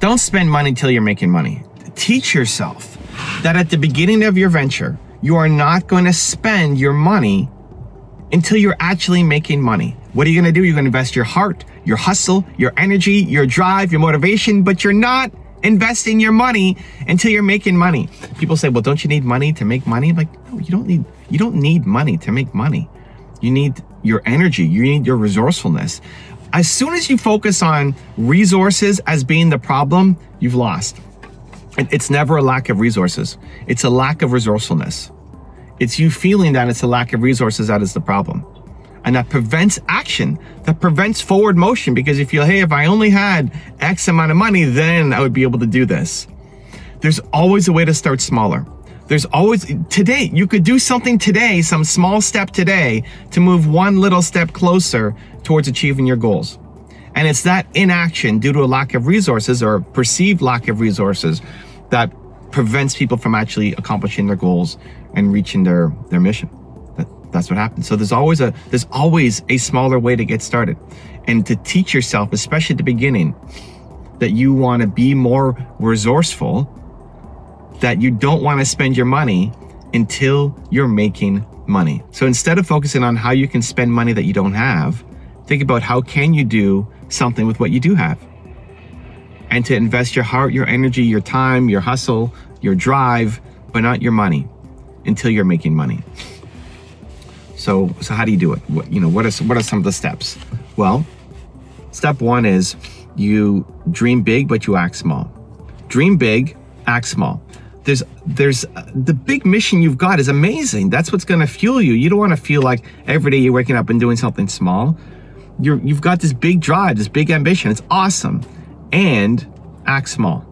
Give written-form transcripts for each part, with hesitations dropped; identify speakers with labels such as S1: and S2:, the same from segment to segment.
S1: Don't spend money until you're making money. Teach yourself that at the beginning of your venture, you are not going to spend your money until you're actually making money. What are you going to do? You're going to invest your heart, your hustle, your energy, your drive, your motivation, but you're not investing your money until you're making money. People say, well, don't you need money to make money? Like, no, you don't need money to make money. You need your energy. You need your resourcefulness. As soon as you focus on resources as being the problem, you've lost. It's never a lack of resources. It's a lack of resourcefulness. It's you feeling that it's a lack of resources that is the problem. And that prevents action, that prevents forward motion, because you feel, hey, if I only had X amount of money, then I would be able to do this. There's always a way to start smaller. There's always, today, you could do something today, some small step today, to move one little step closer towards achieving your goals. And it's that inaction due to a lack of resources or perceived lack of resources that prevents people from actually accomplishing their goals and reaching their mission. That's what happens. So there's always a smaller way to get started. And to teach yourself, especially at the beginning, that you want to be more resourceful, that you don't want to spend your money until you're making money. So instead of focusing on how you can spend money that you don't have, think about how can you do something with what you do have. And to invest your heart, your energy, your time, your hustle, your drive, but not your money until you're making money. So how do you do it? What are some of the steps? Well, step one is you dream big, but you act small. Dream big, act small. There's the big mission you've got is amazing. That's what's going to fuel you. You don't want to feel like every day you're waking up and doing something small. You've got this big drive, this big ambition. It's awesome. And act small.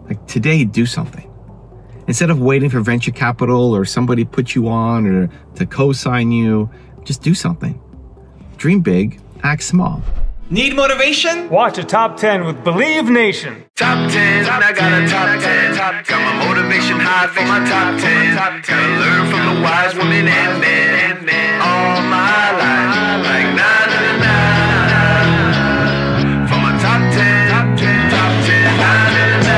S1: Like today, do something. Instead of waiting for venture capital or somebody put you on or to co-sign you, just do something. Dream big, act small. Need motivation?
S2: Watch a top 10 with Believe Nation.
S3: Top 10, I got a top 10. Got my motivation high for my top 10. Gotta learn from the wise women and men. All my life, like 9 to 9. For my top 10, top 10, 9 to 9.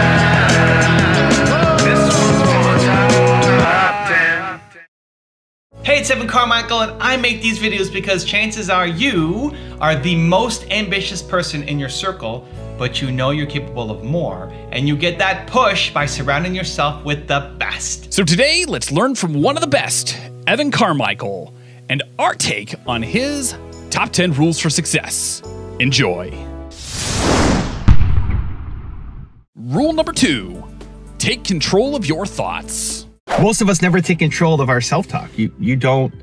S3: This one's for my top 10.
S1: Hey, it's Evan Carmichael, and I make these videos because chances are you are the most ambitious person in your circle, but you know you're capable of more, and you get that push by surrounding yourself with the best.
S4: So today, let's learn from one of the best, Evan Carmichael, and our take on his top 10 rules for success. Enjoy. Rule number 2, take control of your thoughts.
S1: Most of us never take control of our self-talk. You don't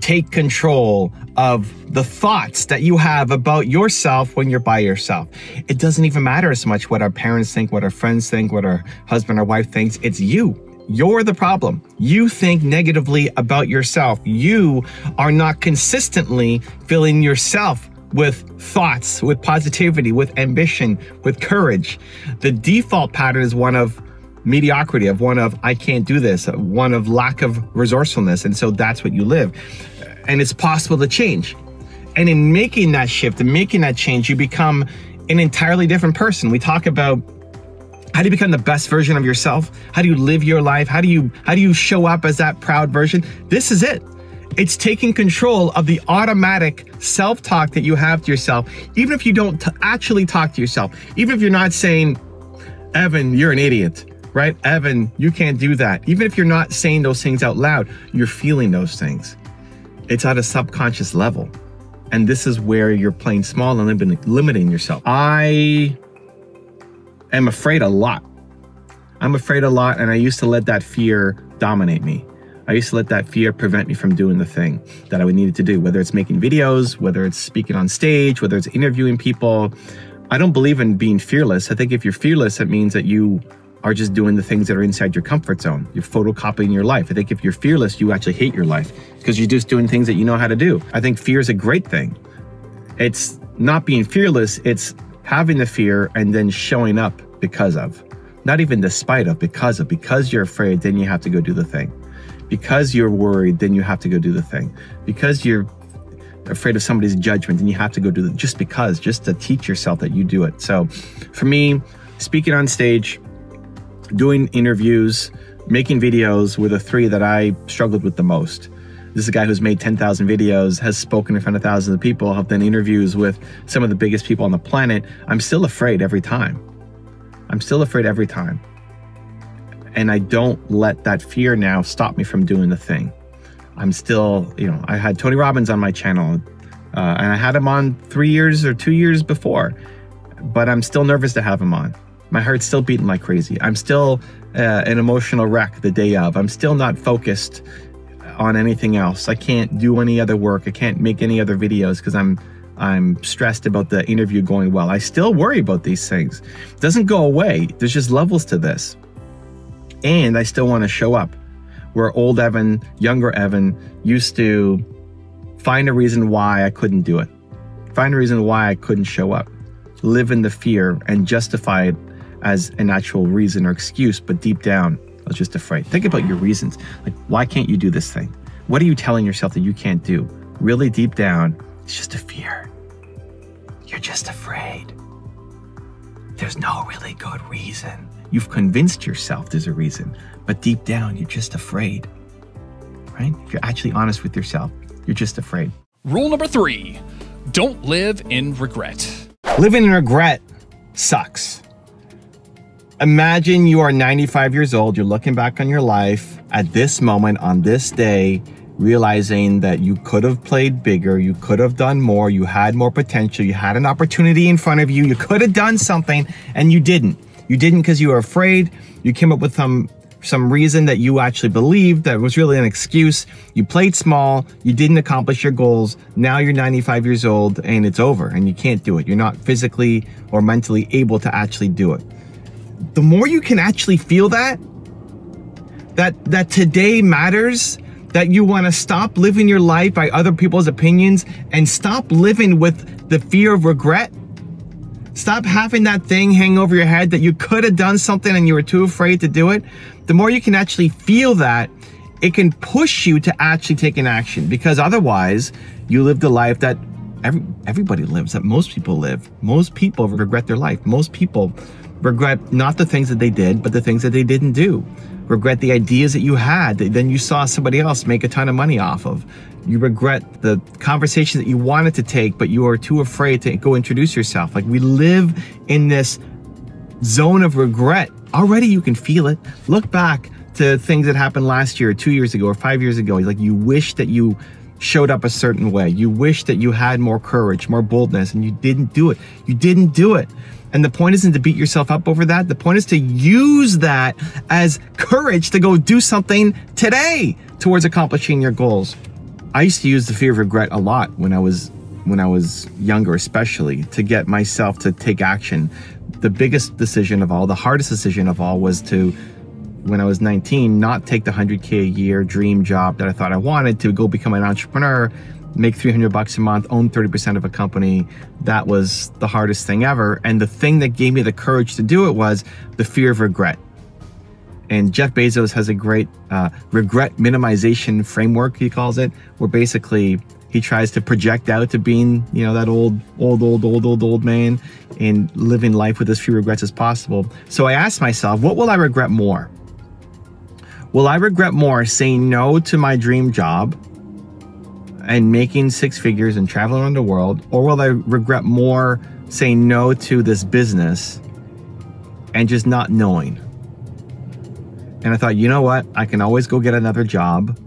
S1: take control of the thoughts that you have about yourself when you're by yourself. It doesn't even matter as much what our parents think, what our friends think, what our husband or wife thinks. It's you. You're the problem. You think negatively about yourself. You are not consistently filling yourself with thoughts, with positivity, with ambition, with courage. The default pattern is one of mediocrity, of one of I can't do this, one of lack of resourcefulness, and so that's what you live. And it's possible to change. And in making that shift and making that change, you become an entirely different person. We talk about how do you become the best version of yourself? How do you live your life? How do you show up as that proud version? This is it. It's taking control of the automatic self-talk that you have to yourself, even if you don't actually talk to yourself, even if you're not saying, Evan, you're an idiot. Right? Evan, you can't do that. Even if you're not saying those things out loud, you're feeling those things. It's at a subconscious level. And this is where you're playing small and limiting yourself. I am afraid a lot. I'm afraid a lot, and I used to let that fear dominate me. I used to let that fear prevent me from doing the thing that I needed to do, whether it's making videos, whether it's speaking on stage, whether it's interviewing people. I don't believe in being fearless. I think if you're fearless, it means that you are just doing the things that are inside your comfort zone. You're photocopying your life. I think if you're fearless, you actually hate your life because you're just doing things that you know how to do. I think fear is a great thing. It's not being fearless, it's having the fear and then showing up because of. Not even despite of, because of. Because you're afraid, then you have to go do the thing. Because you're worried, then you have to go do the thing. Because you're afraid of somebody's judgment, then you have to go do it just because, just to teach yourself that you do it. So for me, speaking on stage, doing interviews, making videos were the three that I struggled with the most. This is a guy who's made 10,000 videos, has spoken in front of thousands of people, have done interviews with some of the biggest people on the planet. I'm still afraid every time. I'm still afraid every time. And I don't let that fear now stop me from doing the thing. I'm still, I had Tony Robbins on my channel, and I had him on 3 years or 2 years before, but I'm still nervous to have him on. My heart's still beating like crazy. I'm still an emotional wreck the day of. I'm still not focused on anything else. I can't do any other work. I can't make any other videos because I'm stressed about the interview going well. I still worry about these things. It doesn't go away. There's just levels to this. And I still want to show up. Where old Evan, younger Evan used to find a reason why I couldn't do it. Find a reason why I couldn't show up. Live in the fear and justify it as an actual reason or excuse, but deep down, I was just afraid. Think about your reasons. Like, why can't you do this thing? What are you telling yourself that you can't do? Really deep down, it's just a fear. You're just afraid. There's no really good reason. You've convinced yourself there's a reason, but deep down, you're just afraid, right? If you're actually honest with yourself, you're just afraid.
S4: Rule number 3, don't live in regret.
S1: Living in regret sucks. Imagine you are 95 years old, you're looking back on your life at this moment, on this day, realizing that you could have played bigger, you could have done more, you had more potential, you had an opportunity in front of you, you could have done something, and you didn't. You didn't because you were afraid, you came up with some reason that you actually believed that was really an excuse, you played small, you didn't accomplish your goals, now you're 95 years old and it's over and you can't do it. You're not physically or mentally able to actually do it. The more you can actually feel that today matters, that you want to stop living your life by other people's opinions and stop living with the fear of regret. Stop having that thing hang over your head that you could have done something and you were too afraid to do it. The more you can actually feel that, it can push you to actually take an action, because otherwise you live the life that everybody lives, that most people live. Most people regret their life. Most people regret not the things that they did, but the things that they didn't do. Regret the ideas that you had that then you saw somebody else make a ton of money off of. You regret the conversation that you wanted to take, but you are too afraid to go introduce yourself. Like, we live in this zone of regret. Already you can feel it. Look back to things that happened last year, or 2 years ago, or 5 years ago. Like, you wish that you showed up a certain way. You wish that you had more courage, more boldness, and you didn't do it. You didn't do it. And the point isn't to beat yourself up over that. The point is to use that as courage to go do something today towards accomplishing your goals. I used to use the fear of regret a lot when I was younger, especially, to get myself to take action. The biggest decision of all, the hardest decision of all, was to, when I was 19, not take the $100K a year dream job that I thought I wanted, to go become an entrepreneur, make $300 a month, own 30% of a company. That was the hardest thing ever. And the thing that gave me the courage to do it was the fear of regret. And Jeff Bezos has a great regret minimization framework, he calls it, where basically he tries to project out to being, that old man and living life with as few regrets as possible. So I asked myself, what will I regret more? Will I regret more saying no to my dream job and making 6 figures and traveling around the world? Or will I regret more saying no to this business and just not knowing? And I thought, you know what? I can always go get another job.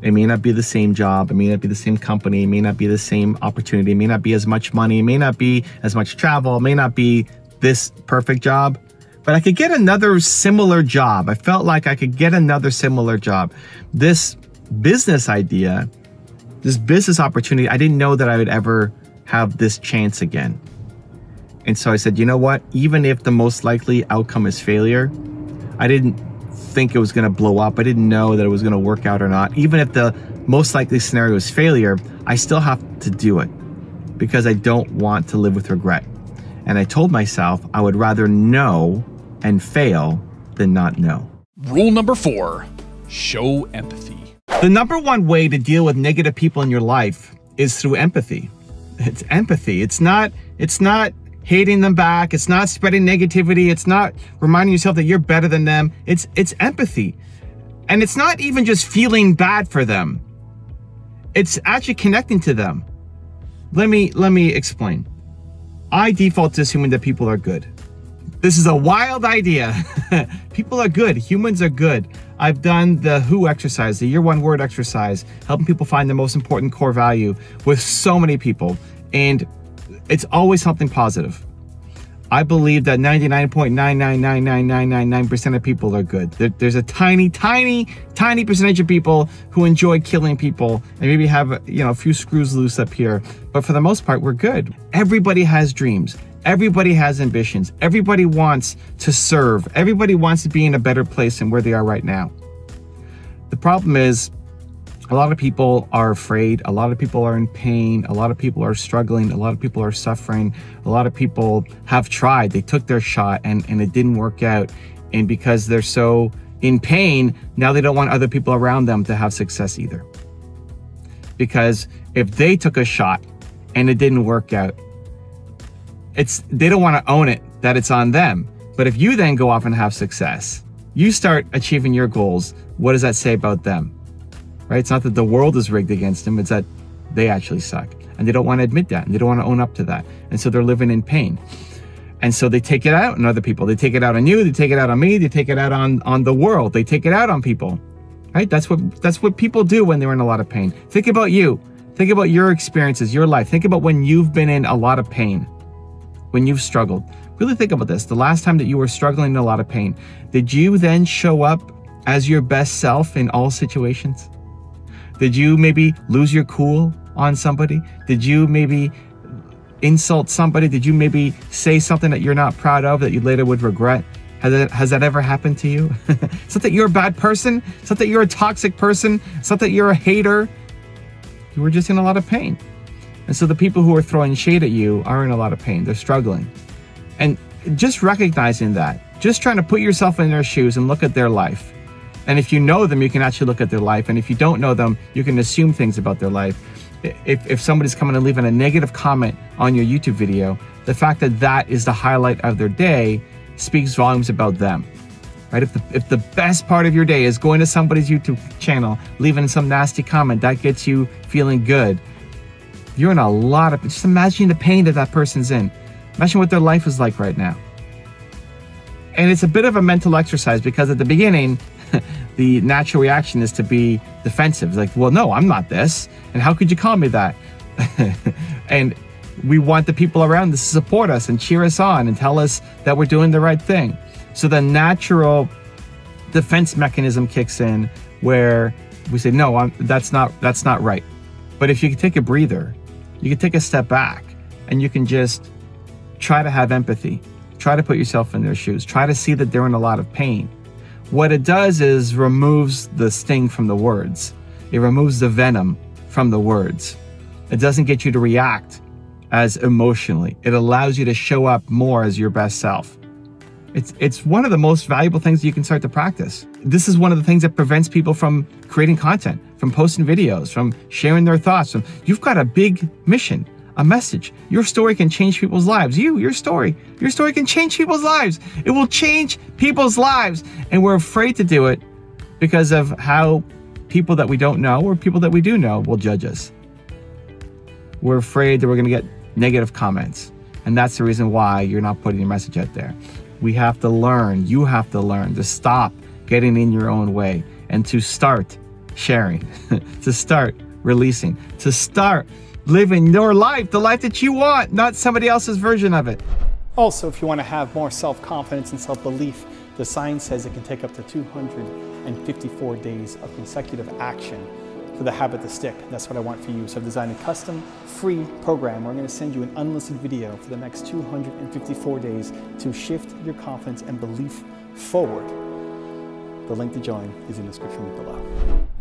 S1: It may not be the same job. It may not be the same company. It may not be the same opportunity. It may not be as much money. It may not be as much travel. It may not be this perfect job. But I could get another similar job. I felt like I could get another similar job. This business idea, this business opportunity, I didn't know that I would ever have this chance again. And so I said, you know what? Even if the most likely outcome is failure, I didn't think it was going to blow up. I didn't know that it was going to work out or not. Even if the most likely scenario is failure, I still have to do it because I don't want to live with regret. And I told myself I would rather know and fail than not know.
S4: Rule number 4, show empathy.
S1: The number one way to deal with negative people in your life is through empathy. It's empathy. It's not hating them back. It's not spreading negativity. It's not reminding yourself that you're better than them. It's empathy. And it's not even just feeling bad for them. It's actually connecting to them. Let me explain. I default to assuming that people are good. This is a wild idea. People are good. Humans are good. I've done the WHO exercise, the year one word exercise, helping people find the most important core value with so many people. And it's always something positive. I believe that 99.9999999% of people are good. There's a tiny percentage of people who enjoy killing people and maybe have a few screws loose up here. But for the most part, we're good. Everybody has dreams. Everybody has ambitions. Everybody wants to serve. Everybody wants to be in a better place than where they are right now. The problem is, a lot of people are afraid. A lot of people are in pain. A lot of people are struggling. A lot of people are suffering. A lot of people have tried. They took their shot and it didn't work out. And because they're so in pain, now they don't want other people around them to have success either. Because if they took a shot and it didn't work out, they don't want to own it, that it's on them. But if you then go off and have success, you start achieving your goals, what does that say about them? Right? It's not that the world is rigged against them, it's that they actually suck. And they don't want to admit that, and they don't want to own up to that. And so they're living in pain. And so they take it out on other people. They take it out on you, they take it out on me, they take it out on the world. They take it out on people. Right? That's what people do when they're in a lot of pain. Think about you. Think about your experiences, your life. Think about when you've been in a lot of pain. When you've struggled. Really think about this. The last time that you were struggling in a lot of pain, did you then show up as your best self in all situations? Did you maybe lose your cool on somebody? Did you maybe insult somebody? Did you maybe say something that you're not proud of that you later would regret? Has that ever happened to you? It's not that you're a bad person. It's not that you're a toxic person. It's not that you're a hater. You were just in a lot of pain. And so the people who are throwing shade at you are in a lot of pain. They're struggling. And just recognizing that, just trying to put yourself in their shoes and look at their life. And if you know them, you can actually look at their life. And if you don't know them, you can assume things about their life. If somebody's coming and leaving a negative comment on your YouTube video, the fact that that is the highlight of their day speaks volumes about them. Right? If the best part of your day is going to somebody's YouTube channel, leaving some nasty comment, that gets you feeling good. You're in a lot of, just imagine the pain that person's in. Imagine what their life is like right now. And it's a bit of a mental exercise because at the beginning, the natural reaction is to be defensive. It's like, well, no, I'm not this. And how could you call me that? And we want the people around us to support us and cheer us on and tell us that we're doing the right thing. So the natural defense mechanism kicks in where we say, no, that's not right. But if you can take a breather, you can take a step back and you can just try to have empathy, try to put yourself in their shoes, try to see that they're in a lot of pain. What it does is removes the sting from the words. It removes the venom from the words. It doesn't get you to react as emotionally. It allows you to show up more as your best self. It's one of the most valuable things you can start to practice. This is one of the things that prevents people from creating content, from posting videos, from sharing their thoughts. You've got a big mission, a message. Your story can change people's lives. Your story can change people's lives. It will change people's lives. And we're afraid to do it because of how people that we don't know or people that we do know will judge us. We're afraid that we're going to get negative comments. And that's the reason why you're not putting your message out there. We have to learn, you have to learn to stop getting in your own way and to start sharing, to start releasing, to start living your life, the life that you want, not somebody else's version of it.
S5: Also, if you want to have more self-confidence and self-belief, the science says it can take up to 254 days of consecutive action for the habit to stick. That's what I want for you. So I've designed a custom free program where I'm going to send you an unlisted video for the next 254 days to shift your confidence and belief forward. The link to join is in the description below.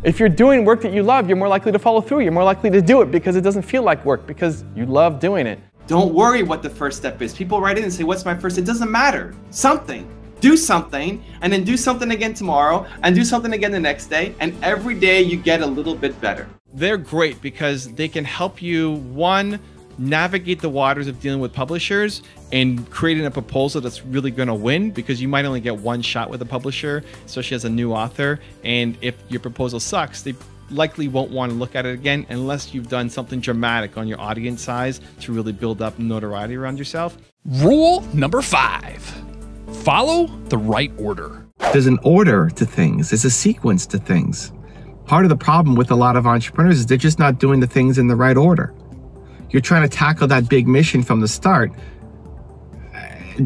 S5: If you're doing work that you love, you're more likely to follow through. You're more likely to do it because it doesn't feel like work, because you love doing it.
S1: Don't worry what the first step is. People write in and say, what's my first? It doesn't matter. Something. Do something, and then do something again tomorrow, and do something again the next day, and every day you get a little bit better. They're great because they can help you, one,
S6: navigate the waters of dealing with publishers and creating a proposal that's really going to win, because you might only get one shot with a publisher, especially as a new author. And if your proposal sucks, they likely won't want to look at it again unless you've done something dramatic on your audience size to really build up notoriety around yourself.
S4: Rule number 5, follow the right order.
S1: There's an order to things. There's a sequence to things. Part of the problem with a lot of entrepreneurs is they're just not doing the things in the right order. You're trying to tackle that big mission from the start,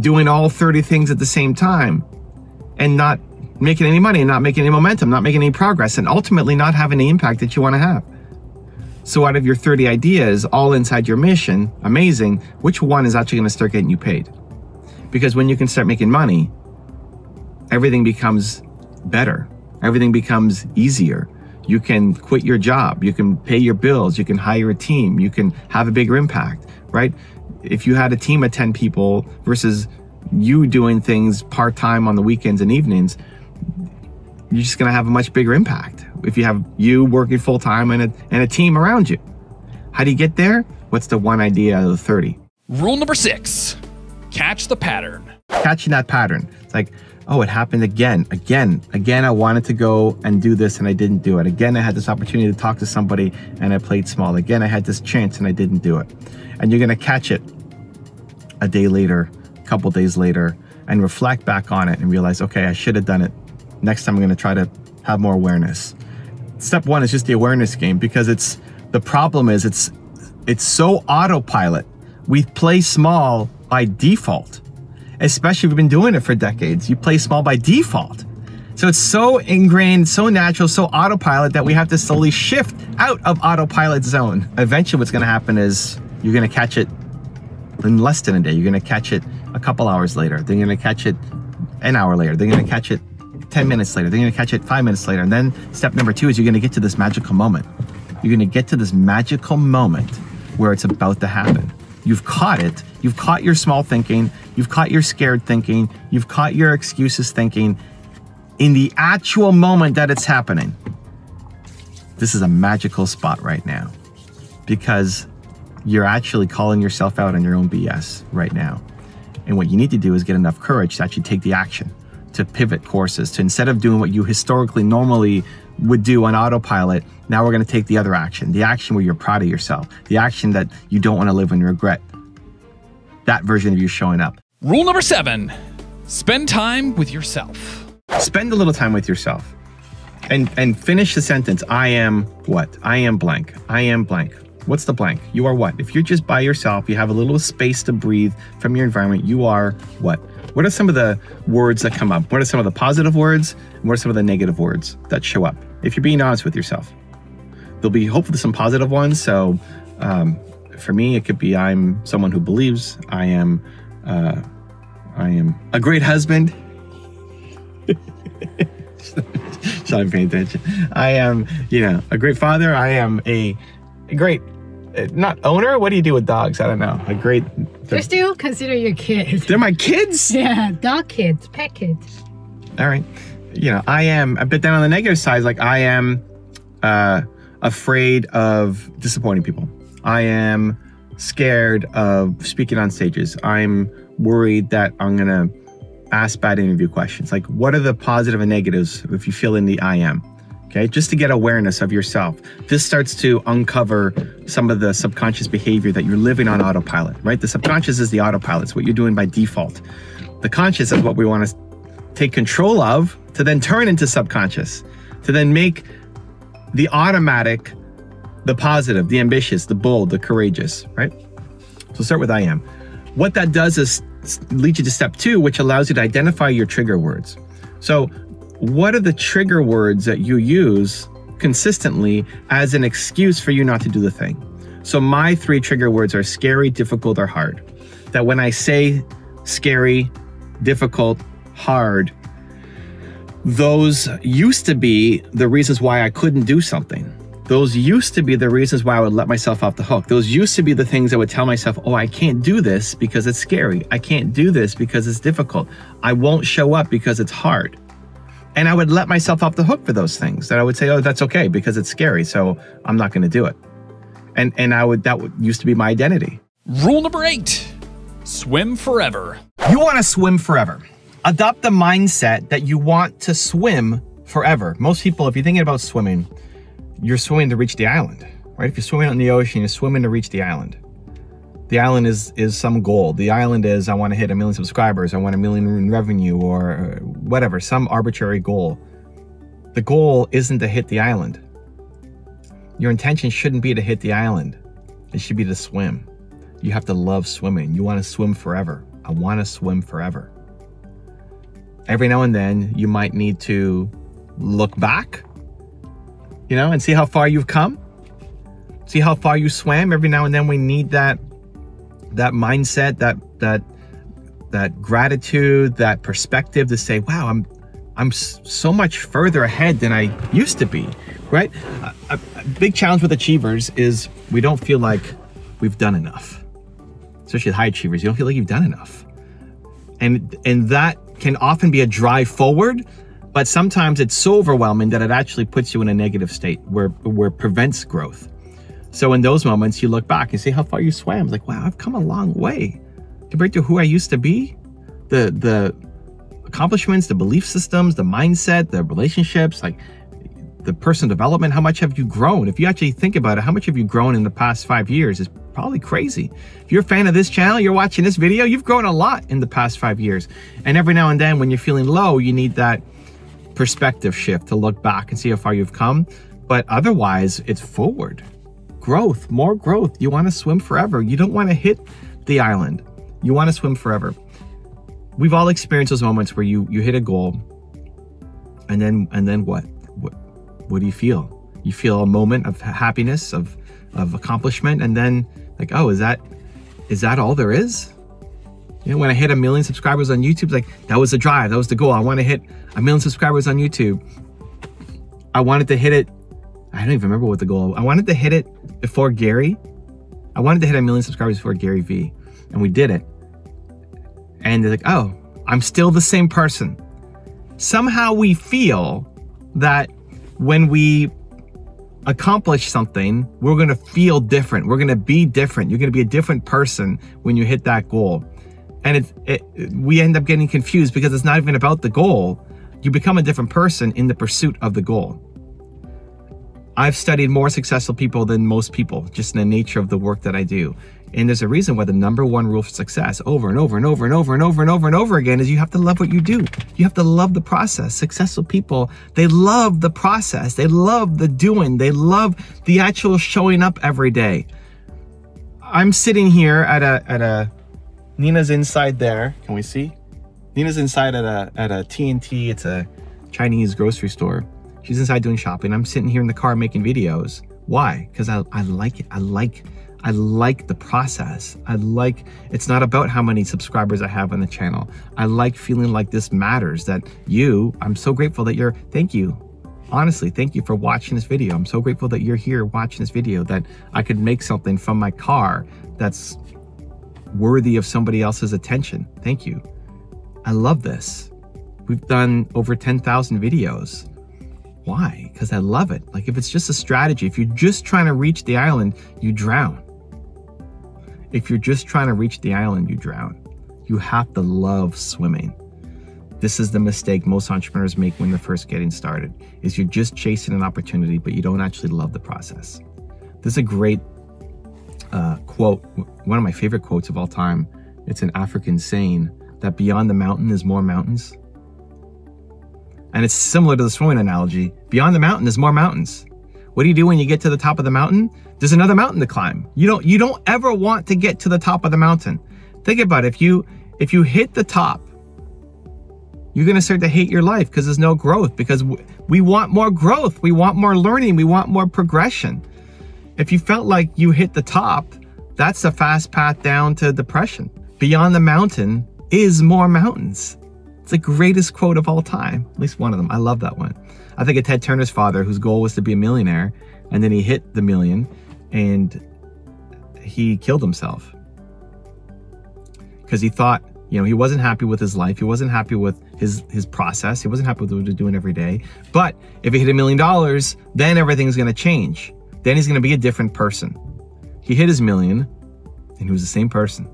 S1: doing all 30 things at the same time and not making any money, not making any momentum, not making any progress, and ultimately not having the impact that you want to have. So out of your 30 ideas, all inside your mission, amazing, which one is actually going to start getting you paid? Because when you can start making money, everything becomes better. Everything becomes easier. You can quit your job. You can pay your bills. You can hire a team. You can have a bigger impact, right? If you had a team of 10 people versus you doing things part-time on the weekends and evenings, you're just going to have a much bigger impact if you have you working full-time and a team around you. How do you get there? What's the one idea out of the 30?
S4: Rule number 6, catch the pattern.
S1: Catching that pattern. It's like, oh, it happened again. I wanted to go and do this and I didn't do it. Again, I had this opportunity to talk to somebody and I played small. Again, I had this chance and I didn't do it. And you're going to catch it a day later, a couple days later, and reflect back on it and realize, okay, I should have done it. Next time I'm going to try to have more awareness. Step 1 is just the awareness game, because the problem is it's so autopilot. We play small by default, especially if you've been doing it for decades. You play small by default. So it's so ingrained, so natural, so autopilot that we have to slowly shift out of autopilot zone. Eventually what's going to happen is you're going to catch it in less than a day. You're going to catch it a couple hours later. Then you're going to catch it an hour later. They're going to catch it 10 minutes later. They're going to catch it 5 minutes later. And then step number 2 is you're going to get to this magical moment. You're going to get to this magical moment where it's about to happen. You've caught it. You've caught your small thinking. You've caught your scared thinking. You've caught your excuses thinking. In the actual moment that it's happening, this is a magical spot right now, because you're actually calling yourself out on your own BS right now. And what you need to do is get enough courage to actually take the action, to pivot courses, to instead of doing what you historically normally would do on autopilot, now we're going to take the other action, the action where you're proud of yourself, the action that you don't want to live in regret. That version of you showing up.
S4: Rule number 7, spend time with yourself.
S1: Spend a little time with yourself and finish the sentence. I am what? I am blank. I am blank. What's the blank? You are what? If you're just by yourself, you have a little space to breathe from your environment, you are what? What are some of the words that come up? What are some of the positive words? And what are some of the negative words that show up? If you're being honest with yourself, there'll be hopefully some positive ones. So for me, it could be I'm someone who believes. I am a great husband. Sean, paying attention. I am, a great father. I am a great, not owner. What do you do with dogs? I don't know. A great.
S7: They're still considered your kids.
S1: They're my kids?
S7: Yeah, dog kids, pet kids.
S1: All right. I am, but then on the negative side, like I am afraid of disappointing people. I am scared of speaking on stages. I'm worried that I'm going to ask bad interview questions. Like, what are the positive and negatives if you fill in the I am? Okay, just to get awareness of yourself. This starts to uncover some of the subconscious behavior that you're living on autopilot, right? The subconscious is the autopilot. It's what you're doing by default. The conscious is what we want to take control of to then turn into subconscious, to then make the automatic, the positive, the ambitious, the bold, the courageous, right? So start with I am. What that does is lead you to step 2, which allows you to identify your trigger words. So what are the trigger words that you use consistently as an excuse for you not to do the thing? So my 3 trigger words are scary, difficult, or hard. That when I say scary, difficult, hard, those used to be the reasons why I couldn't do something. Those used to be the reasons why I would let myself off the hook. Those used to be the things I would tell myself, oh, I can't do this because it's scary. I can't do this because it's difficult. I won't show up because it's hard. And I would let myself off the hook for those things. That I would say, oh, that's okay because it's scary, so I'm not going to do it. And that used to be my identity.
S4: Rule number 8, swim forever.
S1: You want to swim forever. Adopt the mindset that you want to swim forever. Most people, if you're thinking about swimming, you're swimming to reach the island, right? If you're swimming out in the ocean, you're swimming to reach the island. The island is some goal. The island is, I want to hit 1 million subscribers. I want 1 million in revenue, or whatever, some arbitrary goal. The goal isn't to hit the island. Your intention shouldn't be to hit the island. It should be to swim. You have to love swimming. You want to swim forever. I want to swim forever. Every now and then, you might need to look back, you know, and see how far you've come. See how far you swam. Every now and then we need that mindset, that gratitude, that perspective to say, wow, I'm so much further ahead than I used to be, right? A big challenge with achievers is we don't feel like we've done enough. Especially high achievers, you don't feel like you've done enough. And that can often be a drive forward, but sometimes it's so overwhelming that it actually puts you in a negative state where it prevents growth. So in those moments, you look back and see how far you swam. It's like, wow, I've come a long way compared to who I used to be. The accomplishments, the belief systems, the mindset, the relationships, like the personal development, how much have you grown? If you actually think about it, how much have you grown in the past 5 years is probably crazy. If you're a fan of this channel, you're watching this video, you've grown a lot in the past 5 years. And every now and then when you're feeling low, you need that perspective shift to look back and see how far you've come. But otherwise, it's forward. Growth, more growth. You want to swim forever. You don't want to hit the island. You want to swim forever. We've all experienced those moments where you hit a goal, and then what? What do you feel? You feel a moment of happiness, of accomplishment, and then like, oh, is that all there is? You know, when I hit 1 million subscribers on YouTube, like that was the drive, that was the goal. I want to hit 1 million subscribers on YouTube. I wanted to hit it. I don't even remember what the goal. I wanted to hit it before Gary. I wanted to hit 1 million subscribers before Gary Vee, and we did it. And they're like, oh, I'm still the same person. Somehow we feel that when we accomplish something, we're going to feel different. We're going to be different. You're going to be a different person when you hit that goal. And we end up getting confused because it's not even about the goal. You become a different person in the pursuit of the goal. I've studied more successful people than most people, just in the nature of the work that I do. And there's a reason why the #1 rule for success over and over and over and over and over and over and over again is you have to love what you do. You have to love the process. Successful people, they love the process. They love the doing. They love the actual showing up every day. I'm sitting here at a Nina's inside there. Can we see? Nina's inside at a T&T. It's a Chinese grocery store. She's inside doing shopping. I'm sitting here in the car making videos. Why? Because I like it. I like the process. It's not about how many subscribers I have on the channel. I like feeling like this matters, that I'm so grateful that thank you. Honestly, thank you for watching this video. I'm so grateful that you're here watching this video, that I could make something from my car that's worthy of somebody else's attention. Thank you. I love this. We've done over 10,000 videos. Why? Because I love it. Like if it's just a strategy, if you're just trying to reach the island, you drown. If you're just trying to reach the island, you drown. You have to love swimming. This is the mistake most entrepreneurs make when they're first getting started, is you're just chasing an opportunity, but you don't actually love the process. This is a great quote, one of my favorite quotes of all time. It's an African saying that beyond the mountain is more mountains. And it's similar to the swimming analogy. Beyond the mountain is more mountains. What do you do when you get to the top of the mountain? There's another mountain to climb. You don't ever want to get to the top of the mountain. Think about it. If you hit the top, you're going to start to hate your life because there's no growth, because we want more growth. We want more learning. We want more progression. If you felt like you hit the top, that's the fast path down to depression. Beyond the mountain is more mountains. It's the greatest quote of all time, at least one of them. I love that one. I think of Ted Turner's father, whose goal was to be a millionaire, and then he hit the million and he killed himself because he thought, he wasn't happy with his life. He wasn't happy with his process. He wasn't happy with what he was doing every day. But if he hit $1 million, then everything's going to change. Then he's going to be a different person. He hit his million, and he was the same person.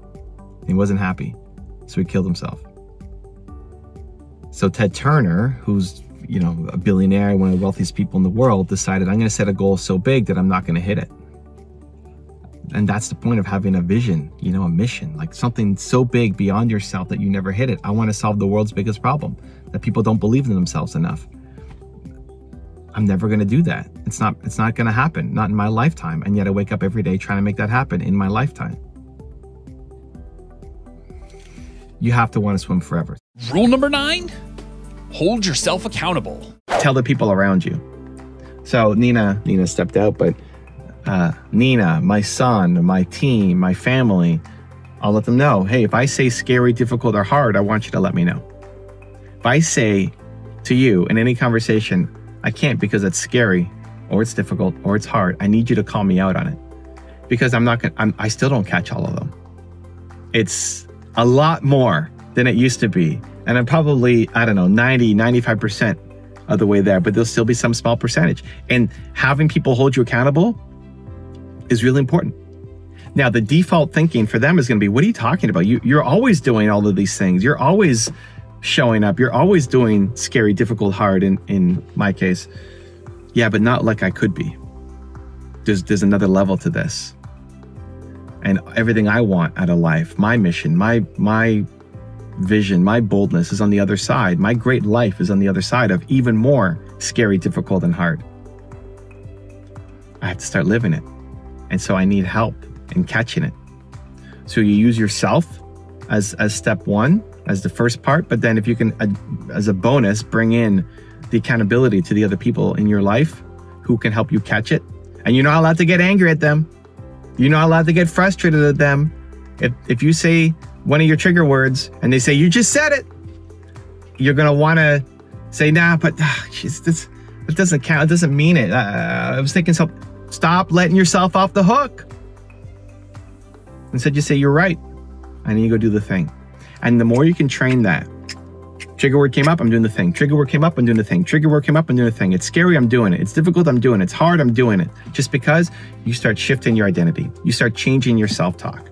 S1: He wasn't happy, so he killed himself. So Ted Turner, who's, you know, a billionaire, one of the wealthiest people in the world, decided, I'm going to set a goal so big that I'm not going to hit it. And that's the point of having a vision, you know, a mission, like something so big beyond yourself that you never hit it. I want to solve the world's biggest problem, that people don't believe in themselves enough. I'm never going to do that. It's not going to happen, not in my lifetime. And yet I wake up every day trying to make that happen in my lifetime. You have to want to swim forever.
S4: Rule number 9, hold yourself accountable.
S1: Tell the people around you. So Nina stepped out, but Nina, my son, my team, my family, I'll let them know, hey, if I say scary, difficult, or hard, I want you to let me know. If I say to you in any conversation, I can't because it's scary, or it's difficult, or it's hard, I need you to call me out on it. Because I still don't catch all of them. It's a lot more than it used to be. And I'm probably, I don't know, 90, 95% of the way there, but there'll still be some small percentage. And having people hold you accountable is really important. Now, the default thinking for them is going to be, what are you talking about? You're always doing all of these things. You're always showing up. You're always doing scary, difficult, hard in my case. Yeah, but not like I could be. There's another level to this. And everything I want out of life, my mission, my vision, my boldness is on the other side. My great life is on the other side of even more scary, difficult, and hard. I have to start living it. And so I need help in catching it. So you use yourself as step one, as the first part, but then if you can, as a bonus, bring in the accountability to the other people in your life who can help you catch it. And you're not allowed to get angry at them. You're not allowed to get frustrated at them. If you say one of your trigger words and they say, you just said it, you're going to want to say, nah, but it doesn't count. It doesn't mean it. I was thinking something. Stop letting yourself off the hook. Instead, you say, you're right. And then you go do the thing. And the more you can train that, trigger word came up, I'm doing the thing. Trigger word came up, I'm doing the thing. Trigger word came up, I'm doing the thing. It's scary, I'm doing it. It's difficult, I'm doing it. It's hard, I'm doing it. Just because you start shifting your identity. You start changing your self-talk.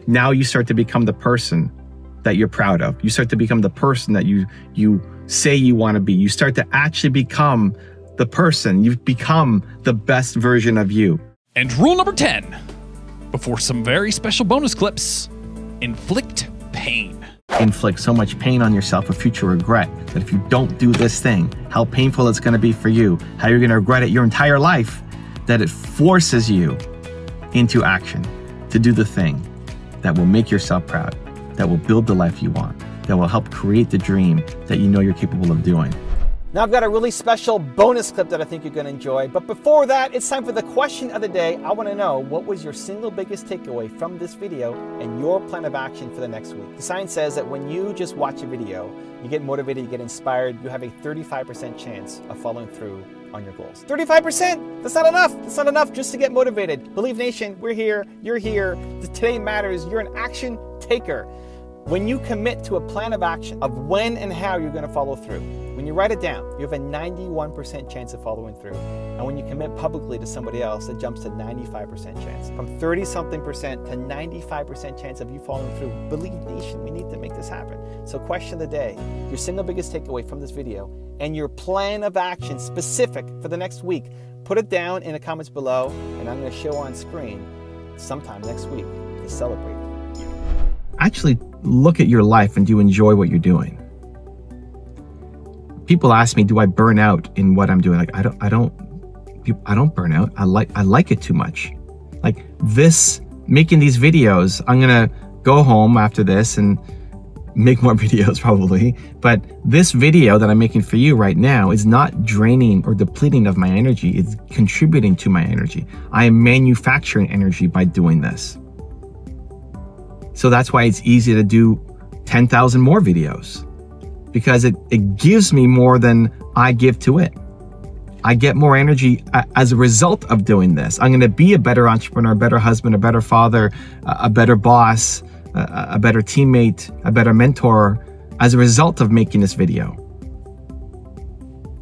S1: Now you start to become the person that you're proud of. You start to become the person that you say you want to be. You start to actually become the person. You've become the best version of you.
S4: And rule number 10, before some very special bonus clips, inflict pain.
S1: Inflict so much pain on yourself, a future regret, that if you don't do this thing, how painful it's going to be for you, how you're going to regret it your entire life, that it forces you into action to do the thing that will make yourself proud, that will build the life you want, that will help create the dream that you know you're capable of doing.
S5: Now I've got a really special bonus clip that I think you're going to enjoy. But before that, it's time for the question of the day. I want to know, what was your single biggest takeaway from this video and your plan of action for the next week? The science says that when you just watch a video, you get motivated, you get inspired, you have a 35% chance of following through on your goals. 35%! That's not enough! That's not enough just to get motivated. Believe Nation, we're here, you're here. Today matters. You're an action taker. When you commit to a plan of action of when and how you're going to follow through, when you write it down, you have a 91% chance of following through. And when you commit publicly to somebody else, it jumps to 95% chance. From 30-something% to 95% chance of you following through. Believe Nation, we need to make this happen. So question of the day, your single biggest takeaway from this video and your plan of action specific for the next week. Put it down in the comments below, and I'm going to show on screen sometime next week to celebrate you.
S1: Actually look at your life, and do you enjoy what you're doing? People ask me, do I burn out in what I'm doing? Like, I don't burn out. I like it too much. Like this, making these videos, I'm gonna go home after this and make more videos probably. But this video that I'm making for you right now is not draining or depleting of my energy. It's contributing to my energy. I am manufacturing energy by doing this. So that's why it's easy to do 10,000 more videos, because it gives me more than I give to it. I get more energy as a result of doing this. I'm going to be a better entrepreneur, a better husband, a better father, a better boss, a better teammate, a better mentor as a result of making this video.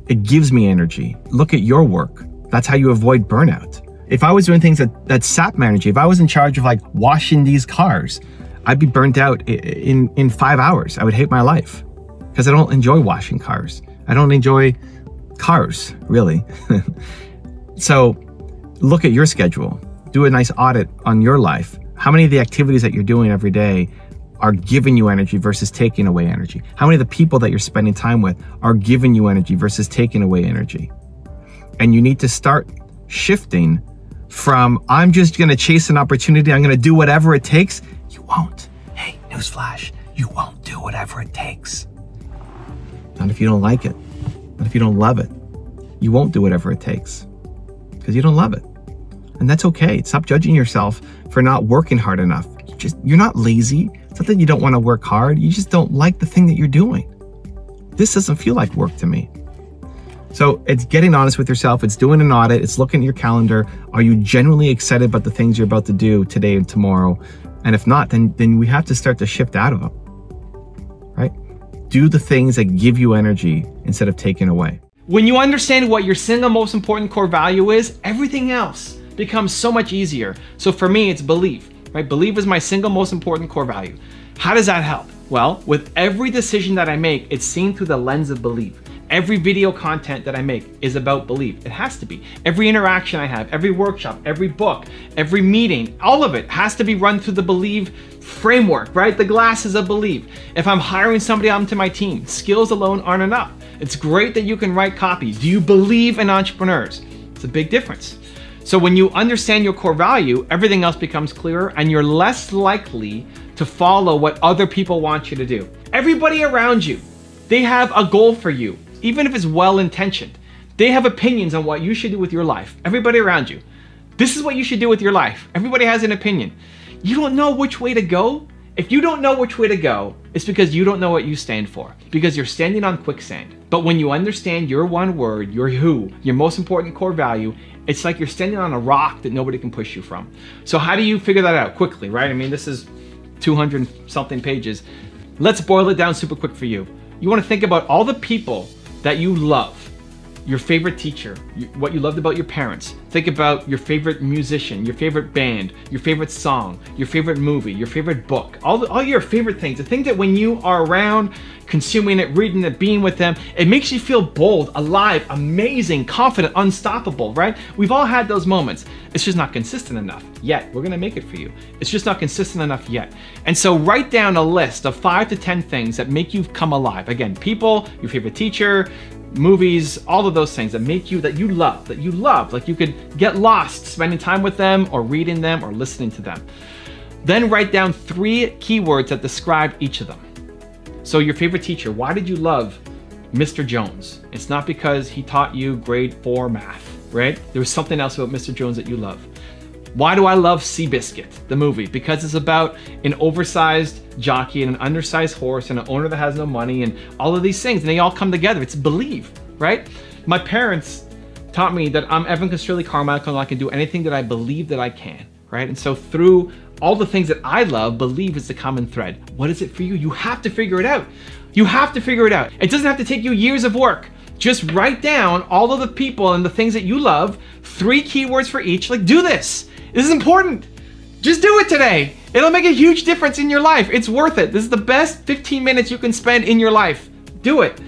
S1: It gives me energy. Look at your work. That's how you avoid burnout. If I was doing things that sap my energy, if I was in charge of like washing these cars, I'd be burnt out in 5 hours. I would hate my life because I don't enjoy washing cars. I don't enjoy cars, really. So look at your schedule. Do a nice audit on your life. How many of the activities that you're doing every day are giving you energy versus taking away energy? How many of the people that you're spending time with are giving you energy versus taking away energy? And you need to start shifting from, I'm just gonna chase an opportunity, I'm gonna do whatever it takes. You won't. Hey, newsflash, you won't do whatever it takes. Not if you don't like it. Not if you don't love it. You won't do whatever it takes because you don't love it. And that's okay. Stop judging yourself for not working hard enough. You're not lazy. It's not that you don't want to work hard. You just don't like the thing that you're doing. This doesn't feel like work to me. So it's getting honest with yourself. It's doing an audit. It's looking at your calendar. Are you genuinely excited about the things you're about to do today and tomorrow? And if not, then we have to start to shift out of them, right? Do the things that give you energy instead of taking away.
S6: When you understand what your single most important core value is, everything else becomes so much easier. So for me, it's belief, right? Belief is my single most important core value. How does that help? Well, with every decision that I make, it's seen through the lens of belief. Every video content that I make is about belief. It has to be. Every interaction I have, every workshop, every book, every meeting, all of it has to be run through the belief framework, right? The glasses of belief. If I'm hiring somebody onto my team, skills alone aren't enough. It's great that you can write copy. Do you believe in entrepreneurs? It's a big difference. So when you understand your core value, everything else becomes clearer and you're less likely to follow what other people want you to do. Everybody around you, they have a goal for you, even if it's well-intentioned. They have opinions on what you should do with your life. Everybody around you. This is what you should do with your life. Everybody has an opinion. You don't know which way to go? If you don't know which way to go, it's because you don't know what you stand for, because you're standing on quicksand. But when you understand your one word, your who, your most important core value, it's like you're standing on a rock that nobody can push you from. So how do you figure that out quickly, right? I mean, this is 200 something pages. Let's boil it down super quick for you. You want to think about all the people that you love. Your favorite teacher, what you loved about your parents. Think about your favorite musician, your favorite band, your favorite song, your favorite movie, your favorite book, all your favorite things. The thing that when you are around, consuming it, reading it, being with them, it makes you feel bold, alive, amazing, confident, unstoppable, right? We've all had those moments. It's just not consistent enough yet. We're gonna make it for you. It's just not consistent enough yet. And so write down a list of 5 to 10 things that make you come alive. Again, people, your favorite teacher, movies, all of those things that make you, that you love, like you could get lost spending time with them or reading them or listening to them. Then write down 3 keywords that describe each of them. So your favorite teacher, why did you love Mr. Jones? It's not because he taught you grade 4 math, right? There was something else about Mr. Jones that you love. Why do I love Seabiscuit, the movie? Because it's about an oversized jockey and an undersized horse and an owner that has no money and all of these things, and they all come together. It's belief, right? My parents taught me that I'm Evan Carmichael and I can do anything that I believe that I can, right? And so through all the things that I love, believe is the common thread. What is it for you? You have to figure it out. You have to figure it out. It doesn't have to take you years of work. Just write down all of the people and the things that you love, 3 keywords for each. Like, do this. This is important. Just do it today. It'll make a huge difference in your life. It's worth it. This is the best 15 minutes you can spend in your life. Do it.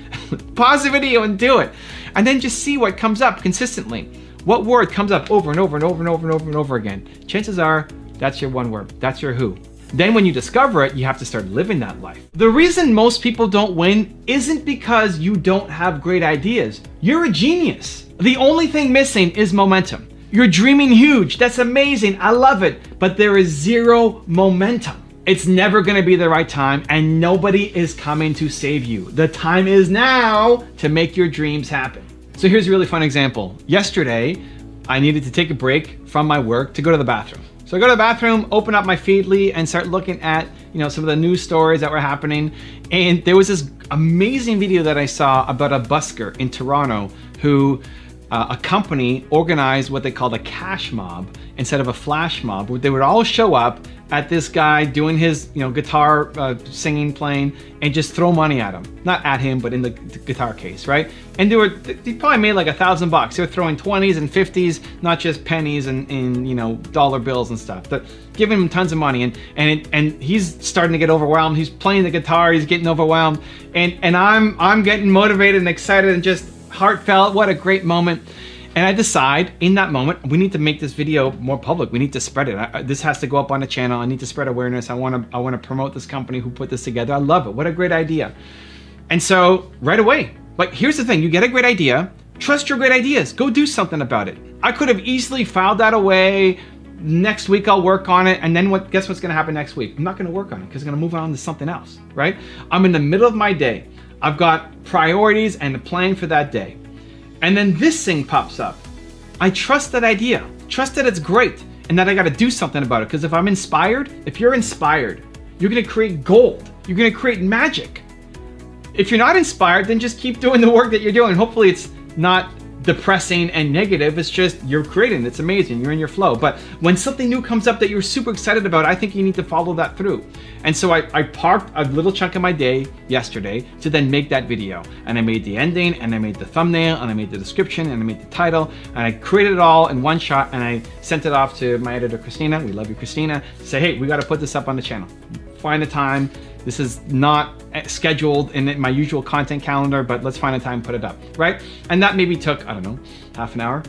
S6: Pause the video and do it. And then just see what comes up consistently. What word comes up over and over and over and over and over and over again? Chances are that's your one word. That's your who. Then when you discover it, you have to start living that life. The reason most people don't win isn't because you don't have great ideas. You're a genius. The only thing missing is momentum. You're dreaming huge. That's amazing. I love it. But there is 0 momentum. It's never going to be the right time and nobody is coming to save you. The time is now to make your dreams happen. So here's a really fun example. Yesterday, I needed to take a break from my work to go to the bathroom. So I go to the bathroom, open up my Feedly and start looking at, some of the news stories that were happening. And there was this amazing video that I saw about a busker in Toronto who a company organized what they called a cash mob instead of a flash mob, where they would all show up at this guy doing his, guitar, singing, playing, and just throw money at him. Not at him, but in the guitar case, right? And they probably made like $1,000. They were throwing 20s and 50s, not just pennies and dollar bills and stuff. But giving him tons of money, and he's starting to get overwhelmed. He's playing the guitar, he's getting overwhelmed, and I'm getting motivated and excited and just heartfelt. What a great moment. And I decide in that moment, we need to make this video more public. We need to spread it. This has to go up on the channel. I need to spread awareness. I want to promote this company who put this together. I love it. What a great idea. And so right away, like, here's the thing. You get a great idea. Trust your great ideas. Go do something about it. I could have easily filed that away. Next week I'll work on it. And then guess what's going to happen next week? I'm not going to work on it because I'm going to move on to something else, right? I'm in the middle of my day. I've got priorities and a plan for that day. And then this thing pops up. I trust that idea, trust that it's great, and that I gotta do something about it. Because if I'm inspired, if you're inspired, you're gonna create gold. You're gonna create magic. If you're not inspired, then just keep doing the work that you're doing. Hopefully it's not depressing and negative. It's just you're creating. It's amazing. You're in your flow. But when something new comes up that you're super excited about, I think you need to follow that through. And so I parked a little chunk of my day yesterday to then make that video. And I made the ending, and I made the thumbnail, and I made the description, and I made the title, and I created it all in one shot, and I sent it off to my editor, Christina. We love you, Christina. To say, hey, we got to put this up on the channel. Find a time. This is not scheduled in my usual content calendar, but let's find a time and put it up, right? And that maybe took, I don't know, half an hour.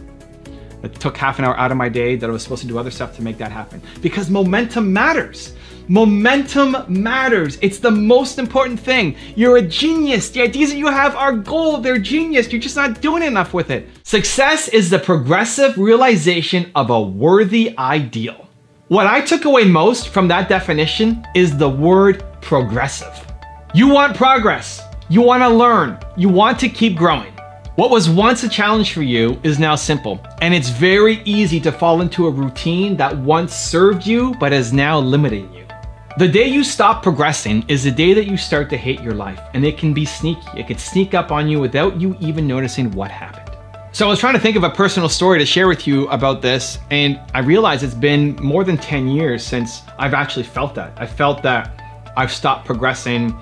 S6: It took half an hour out of my day that I was supposed to do other stuff to make that happen. Because momentum matters. Momentum matters. It's the most important thing. You're a genius. The ideas that you have are gold. They're genius. You're just not doing enough with it. Success is the progressive realization of a worthy ideal. What I took away most from that definition is the word progressive. You want progress. You want to learn. You want to keep growing. What was once a challenge for you is now simple, and it's very easy to fall into a routine that once served you but is now limiting you. The day you stop progressing is the day that you start to hate your life, and it can be sneaky. It could sneak up on you without you even noticing what happened. So I was trying to think of a personal story to share with you about this, and I realized it's been more than 10 years since I've actually felt that. I felt that I've stopped progressing,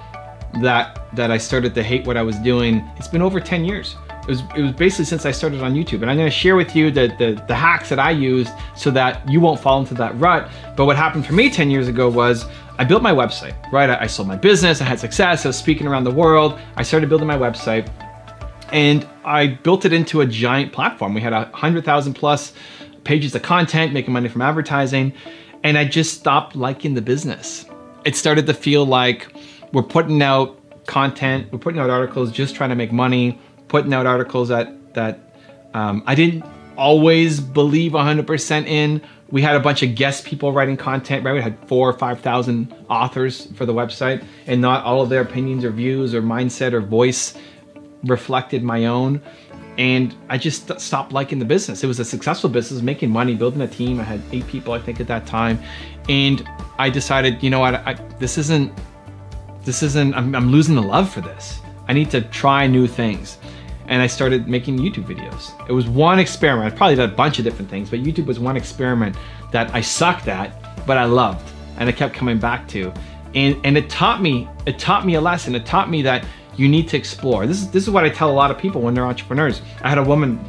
S6: that I started to hate what I was doing. It's been over 10 years. It was basically since I started on YouTube, and I'm gonna share with you the hacks that I used so that you won't fall into that rut. But what happened for me 10 years ago was I built my website, right? I sold my business, I had success, I was speaking around the world. I started building my website, and I built it into a giant platform. We had 100,000 plus pages of content, making money from advertising, and I just stopped liking the business. It started to feel like we're putting out content, we're putting out articles, just trying to make money, putting out articles that I didn't always believe 100% in. We had a bunch of guest people writing content, right? We had 4,000 or 5,000 authors for the website, and not all of their opinions or views or mindset or voice reflected my own. And I just stopped liking the business. It was a successful business, making money, building a team. I had 8 people, I think, at that time. And I decided, you know what, I'm losing the love for this. I need to try new things. And I started making YouTube videos. It was one experiment. I probably did a bunch of different things, but YouTube was one experiment that I sucked at, but I loved, and I kept coming back to. And it taught me a lesson. It taught me that you need to explore. This is what I tell a lot of people when they're entrepreneurs. I had a woman,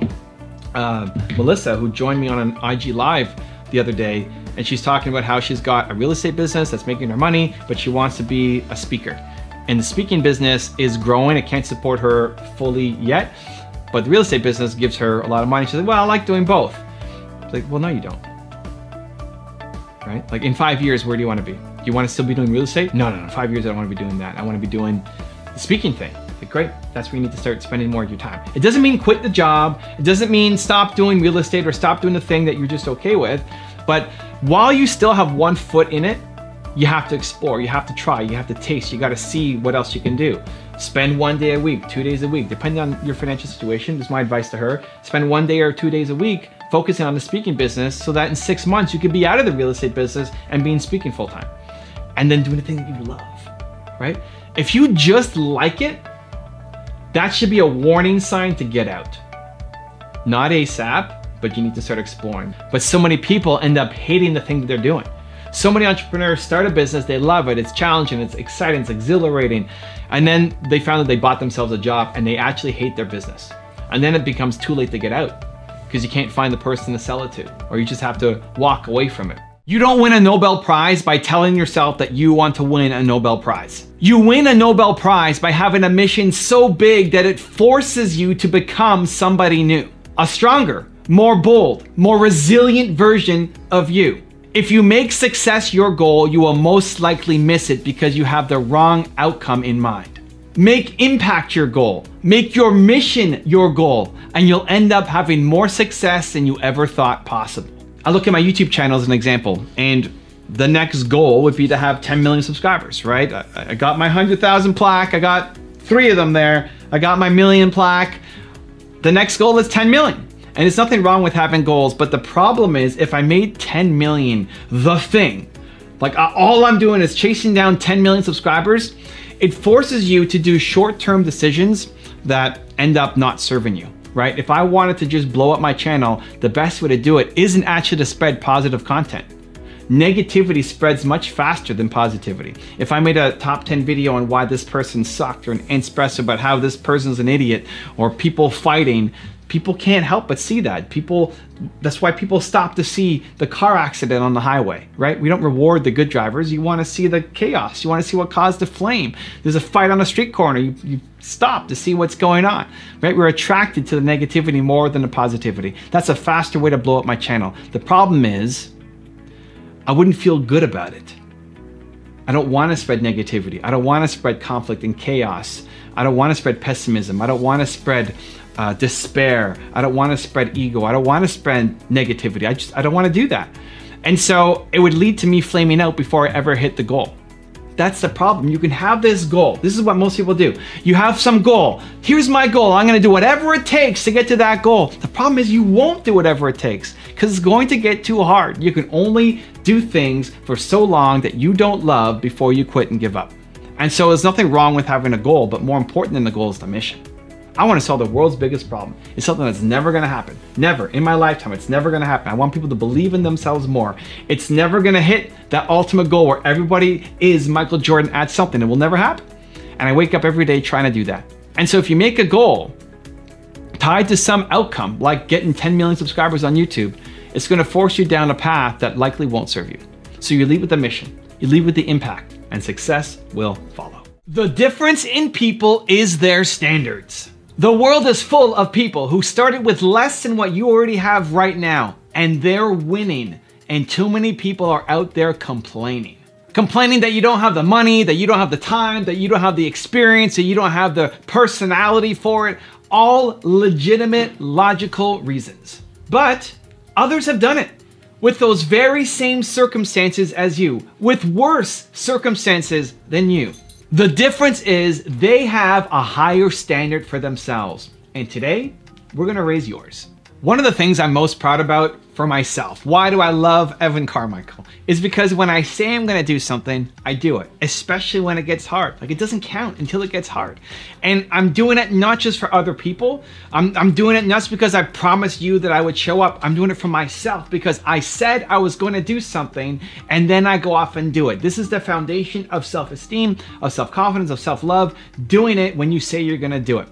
S6: Melissa, who joined me on an IG Live the other day, and she's talking about how she's got a real estate business that's making her money, but she wants to be a speaker. And the speaking business is growing. It can't support her fully yet, but the real estate business gives her a lot of money. She's like, well, I like doing both. It's like, well, no, you don't. Right? Like, in 5 years, where do you want to be? Do you want to still be doing real estate? No, 5 years, I don't want to be doing that. I want to be doing the speaking thing. Like, great, that's where you need to start spending more of your time. It doesn't mean quit the job. It doesn't mean stop doing real estate or stop doing the thing that you're just okay with. But while you still have one foot in it, you have to explore, you have to try, you have to taste, you got to see what else you can do. Spend 1 day a week, 2 days a week, depending on your financial situation. This is my advice to her. Spend 1 day or 2 days a week focusing on the speaking business so that in 6 months you could be out of the real estate business and be in speaking full time. And then doing the thing that you love, right? If you just like it, that should be a warning sign to get out. Not ASAP, but you need to start exploring. But so many people end up hating the thing that they're doing. So many entrepreneurs start a business, they love it, it's challenging, it's exciting, it's exhilarating, and then they found that they bought themselves a job and they actually hate their business. And then it becomes too late to get out because you can't find the person to sell it to, or you just have to walk away from it. You don't win a Nobel Prize by telling yourself that you want to win a Nobel Prize. You win a Nobel Prize by having a mission so big that it forces you to become somebody new. A stronger, more bold, more resilient version of you. If you make success your goal, you will most likely miss it because you have the wrong outcome in mind. Make impact your goal. Make your mission your goal, and you'll end up having more success than you ever thought possible. I look at my YouTube channel as an example, and the next goal would be to have 10 million subscribers, right? I got my 100,000 plaque. I got 3 of them there. I got my million plaque. The next goal is 10 million. And there's nothing wrong with having goals, but the problem is if I made 10 million the thing, like all I'm doing is chasing down 10 million subscribers, it forces you to do short-term decisions that end up not serving you, right? If I wanted to just blow up my channel, the best way to do it isn't actually to spread positive content. Negativity spreads much faster than positivity. If I made a top 10 video on why this person sucked, or an espresso about how this person's an idiot, or people fighting, people can't help but see that. That's why people stop to see the car accident on the highway, right? We don't reward the good drivers. You want to see the chaos. You want to see what caused the flame. There's a fight on a street corner. You stop to see what's going on, right? We're attracted to the negativity more than the positivity. That's a faster way to blow up my channel. The problem is, I wouldn't feel good about it. I don't want to spread negativity. I don't want to spread conflict and chaos. I don't want to spread pessimism. I don't want to spread despair. I don't want to spread ego. I don't want to spread negativity. I don't want to do that. And so it would lead to me flaming out before I ever hit the goal. That's the problem. You can have this goal. This is what most people do. You have some goal. Here's my goal. I'm going to do whatever it takes to get to that goal. The problem is you won't do whatever it takes because it's going to get too hard. You can only do things for so long that you don't love before you quit and give up. And so there's nothing wrong with having a goal, but more important than the goal is the mission. I want to solve the world's biggest problem. It's something that's never going to happen. Never. In my lifetime, it's never going to happen. I want people to believe in themselves more. It's never going to hit that ultimate goal where everybody is Michael Jordan at something. It will never happen. And I wake up every day trying to do that. And so if you make a goal tied to some outcome, like getting 10 million subscribers on YouTube, it's going to force you down a path that likely won't serve you. So you lead with the mission, you lead with the impact, and success will follow. The difference in people is their standards. The world is full of people who started with less than what you already have right now, and they're winning. And too many people are out there complaining. Complaining that you don't have the money, that you don't have the time, that you don't have the experience, that you don't have the personality for it. All legitimate, logical reasons. But others have done it with those very same circumstances as you, with worse circumstances than you. The difference is they have a higher standard for themselves. And today, we're gonna raise yours. One of the things I'm most proud about for myself, why do I love Evan Carmichael, is because when I say I'm gonna do something, I do it, especially when it gets hard. Like, it doesn't count until it gets hard. And I'm doing it not just for other people. I'm doing it not just because I promised you that I would show up. I'm doing it for myself because I said I was gonna do something and then I go off and do it. This is the foundation of self-esteem, of self-confidence, of self-love, doing it when you say you're gonna do it.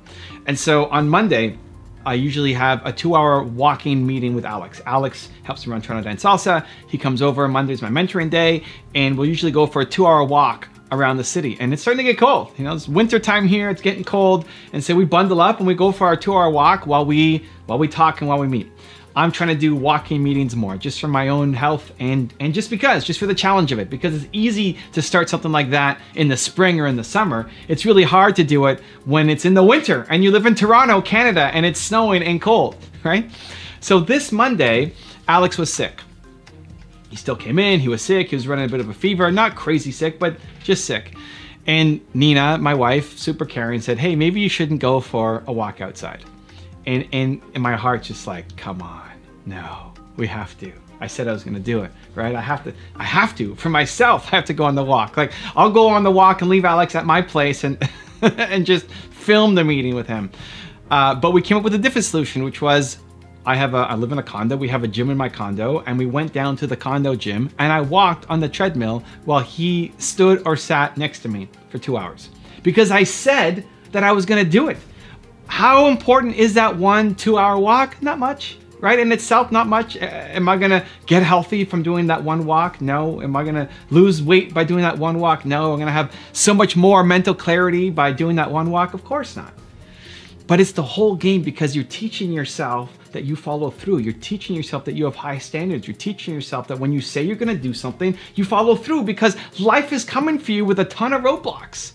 S6: And so on Monday, I usually have a 2-hour walking meeting with Alex. Alex helps me run Toronto Dance Salsa. He comes over, Monday's my mentoring day, and we'll usually go for a 2-hour walk around the city. And it's starting to get cold. You know, it's winter time here, it's getting cold. And so we bundle up and we go for our 2-hour walk while we talk and while we meet. I'm trying to do walking meetings more, just for my own health and just for the challenge of it, because it's easy to start something like that in the spring or in the summer. It's really hard to do it when it's in the winter and you live in Toronto, Canada, and it's snowing and cold, right? So this Monday, Alex was sick. He still came in, he was sick, he was running a bit of a fever, not crazy sick, but just sick. And Nina, my wife, super caring, said, hey, maybe you shouldn't go for a walk outside. And my heart's just like, come on, no, we have to. I said I was gonna do it, right? I have to, for myself, I have to go on the walk. Like, I'll go on the walk and leave Alex at my place and, and just film the meeting with him. But we came up with a different solution, which was I live in a condo. We have a gym in my condo, and we went down to the condo gym, and I walked on the treadmill while he stood or sat next to me for 2 hours because I said that I was going to do it. How important is that 1-2 hour walk? Not much, right? In itself, not much. Am I going to get healthy from doing that one walk? No. Am I going to lose weight by doing that one walk? No. I'm going to have so much more mental clarity by doing that one walk? Of course not. But it's the whole game because you're teaching yourself that you follow through. You're teaching yourself that you have high standards. You're teaching yourself that when you say you're gonna do something, you follow through because life is coming for you with a ton of roadblocks.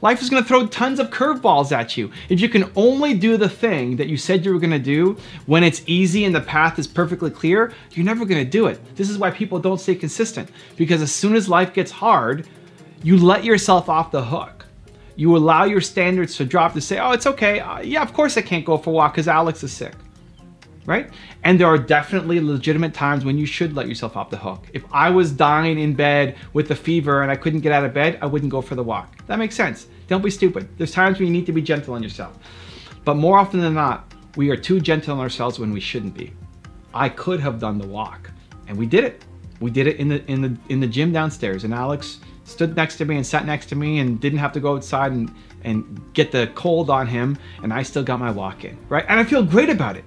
S6: Life is gonna throw tons of curveballs at you. If you can only do the thing that you said you were gonna do when it's easy and the path is perfectly clear, you're never gonna do it. This is why people don't stay consistent, because as soon as life gets hard, you let yourself off the hook. You allow your standards to drop to say, oh, it's okay. Yeah, of course I can't go for a walk because Alex is sick, right? And there are definitely legitimate times when you should let yourself off the hook. If I was dying in bed with a fever and I couldn't get out of bed, I wouldn't go for the walk. That makes sense. Don't be stupid. There's times when you need to be gentle on yourself. But more often than not, we are too gentle on ourselves when we shouldn't be. I could have done the walk, and we did it. We did it in the gym downstairs, and Alex stood next to me and sat next to me and didn't have to go outside and get the cold on him, and I still got my walk in, right? And I feel great about it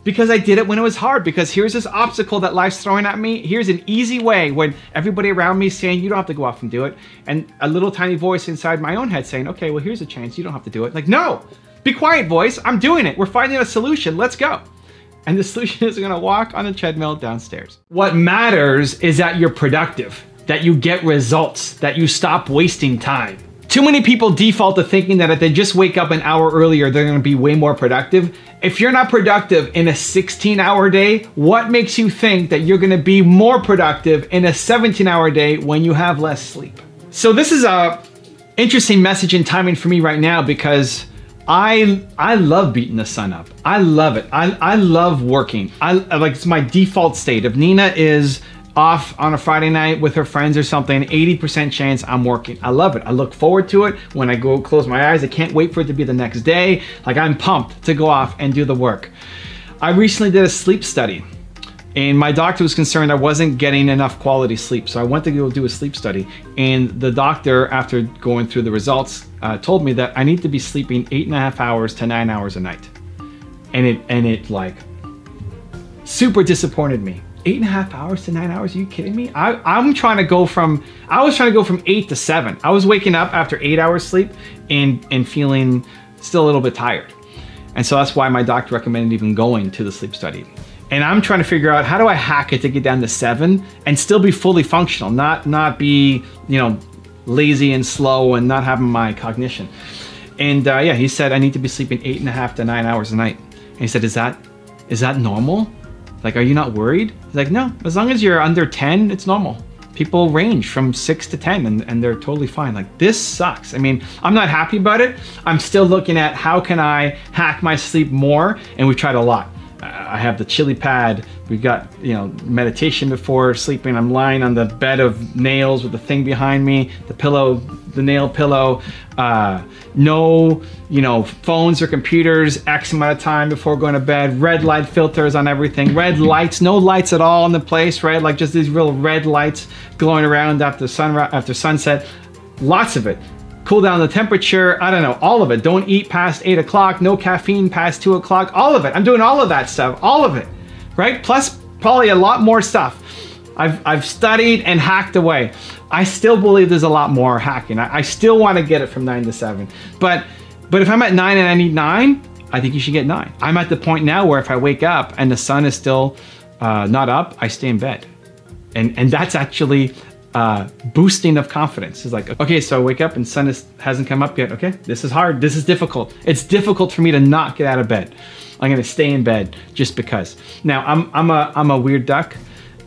S6: because I did it when it was hard, because here's this obstacle that life's throwing at me. Here's an easy way when everybody around me is saying, you don't have to go off and do it. And a little tiny voice inside my own head saying, okay, well, here's a chance. You don't have to do it. Like, no, be quiet, voice. I'm doing it. We're finding a solution. Let's go. And the solution is gonna walk on the treadmill downstairs. What matters is that you're productive, that you get results, that you stop wasting time. Too many people default to thinking that if they just wake up an hour earlier, they're gonna be way more productive. If you're not productive in a 16-hour day, what makes you think that you're gonna be more productive in a 17-hour day when you have less sleep? So this is a interesting message and timing for me right now because I love beating the sun up. I love it. I love working. Like, it's my default state. If Nina is off on a Friday night with her friends or something, 80% chance I'm working. I love it. I look forward to it. When I go close my eyes, I can't wait for it to be the next day. Like, I'm pumped to go off and do the work. I recently did a sleep study, and my doctor was concerned I wasn't getting enough quality sleep. So I went to go do a sleep study, and the doctor, after going through the results, told me that I need to be sleeping 8.5 hours to 9 hours a night. And it like super disappointed me. 8.5 hours to 9 hours? Are you kidding me? I was trying to go from 8 to 7. I was waking up after 8 hours sleep and feeling still a little bit tired. And so that's why my doctor recommended even going to the sleep study. And I'm trying to figure out, how do I hack it to get down to 7 and still be fully functional, not be, lazy and slow and not having my cognition. And yeah, he said I need to be sleeping 8.5 to 9 hours a night. And he said, is that normal? Like, are you not worried? He's like, no, as long as you're under 10, it's normal. People range from 6 to 10 and they're totally fine. Like, this sucks. I mean, I'm not happy about it. I'm still looking at how can I hack my sleep more, and we've tried a lot. I have the chili pad. We've got, meditation before sleeping. I'm lying on the bed of nails with the thing behind me, the pillow, the nail pillow. No, phones or computers X amount of time before going to bed. Red light filters on everything. Red lights, no lights at all in the place, right? Like, just these real red lights glowing around after sunset. Lots of it. Cool down the temperature, I don't know, all of it. Don't eat past 8 o'clock, no caffeine past 2 o'clock, all of it. I'm doing all of that stuff, all of it, right? Plus probably a lot more stuff. I've studied and hacked away. I still believe there's a lot more hacking. I still want to get it from 9 to 7. But if I'm at 9 and I need 9, I think you should get 9. I'm at the point now where if I wake up and the sun is still not up, I stay in bed. And that's actually boosting of confidence. It's like, okay, so I wake up and sun hasn't come up yet. Okay, this is hard. This is difficult. It's difficult for me to not get out of bed. I'm gonna stay in bed just because. Now I'm a weird duck,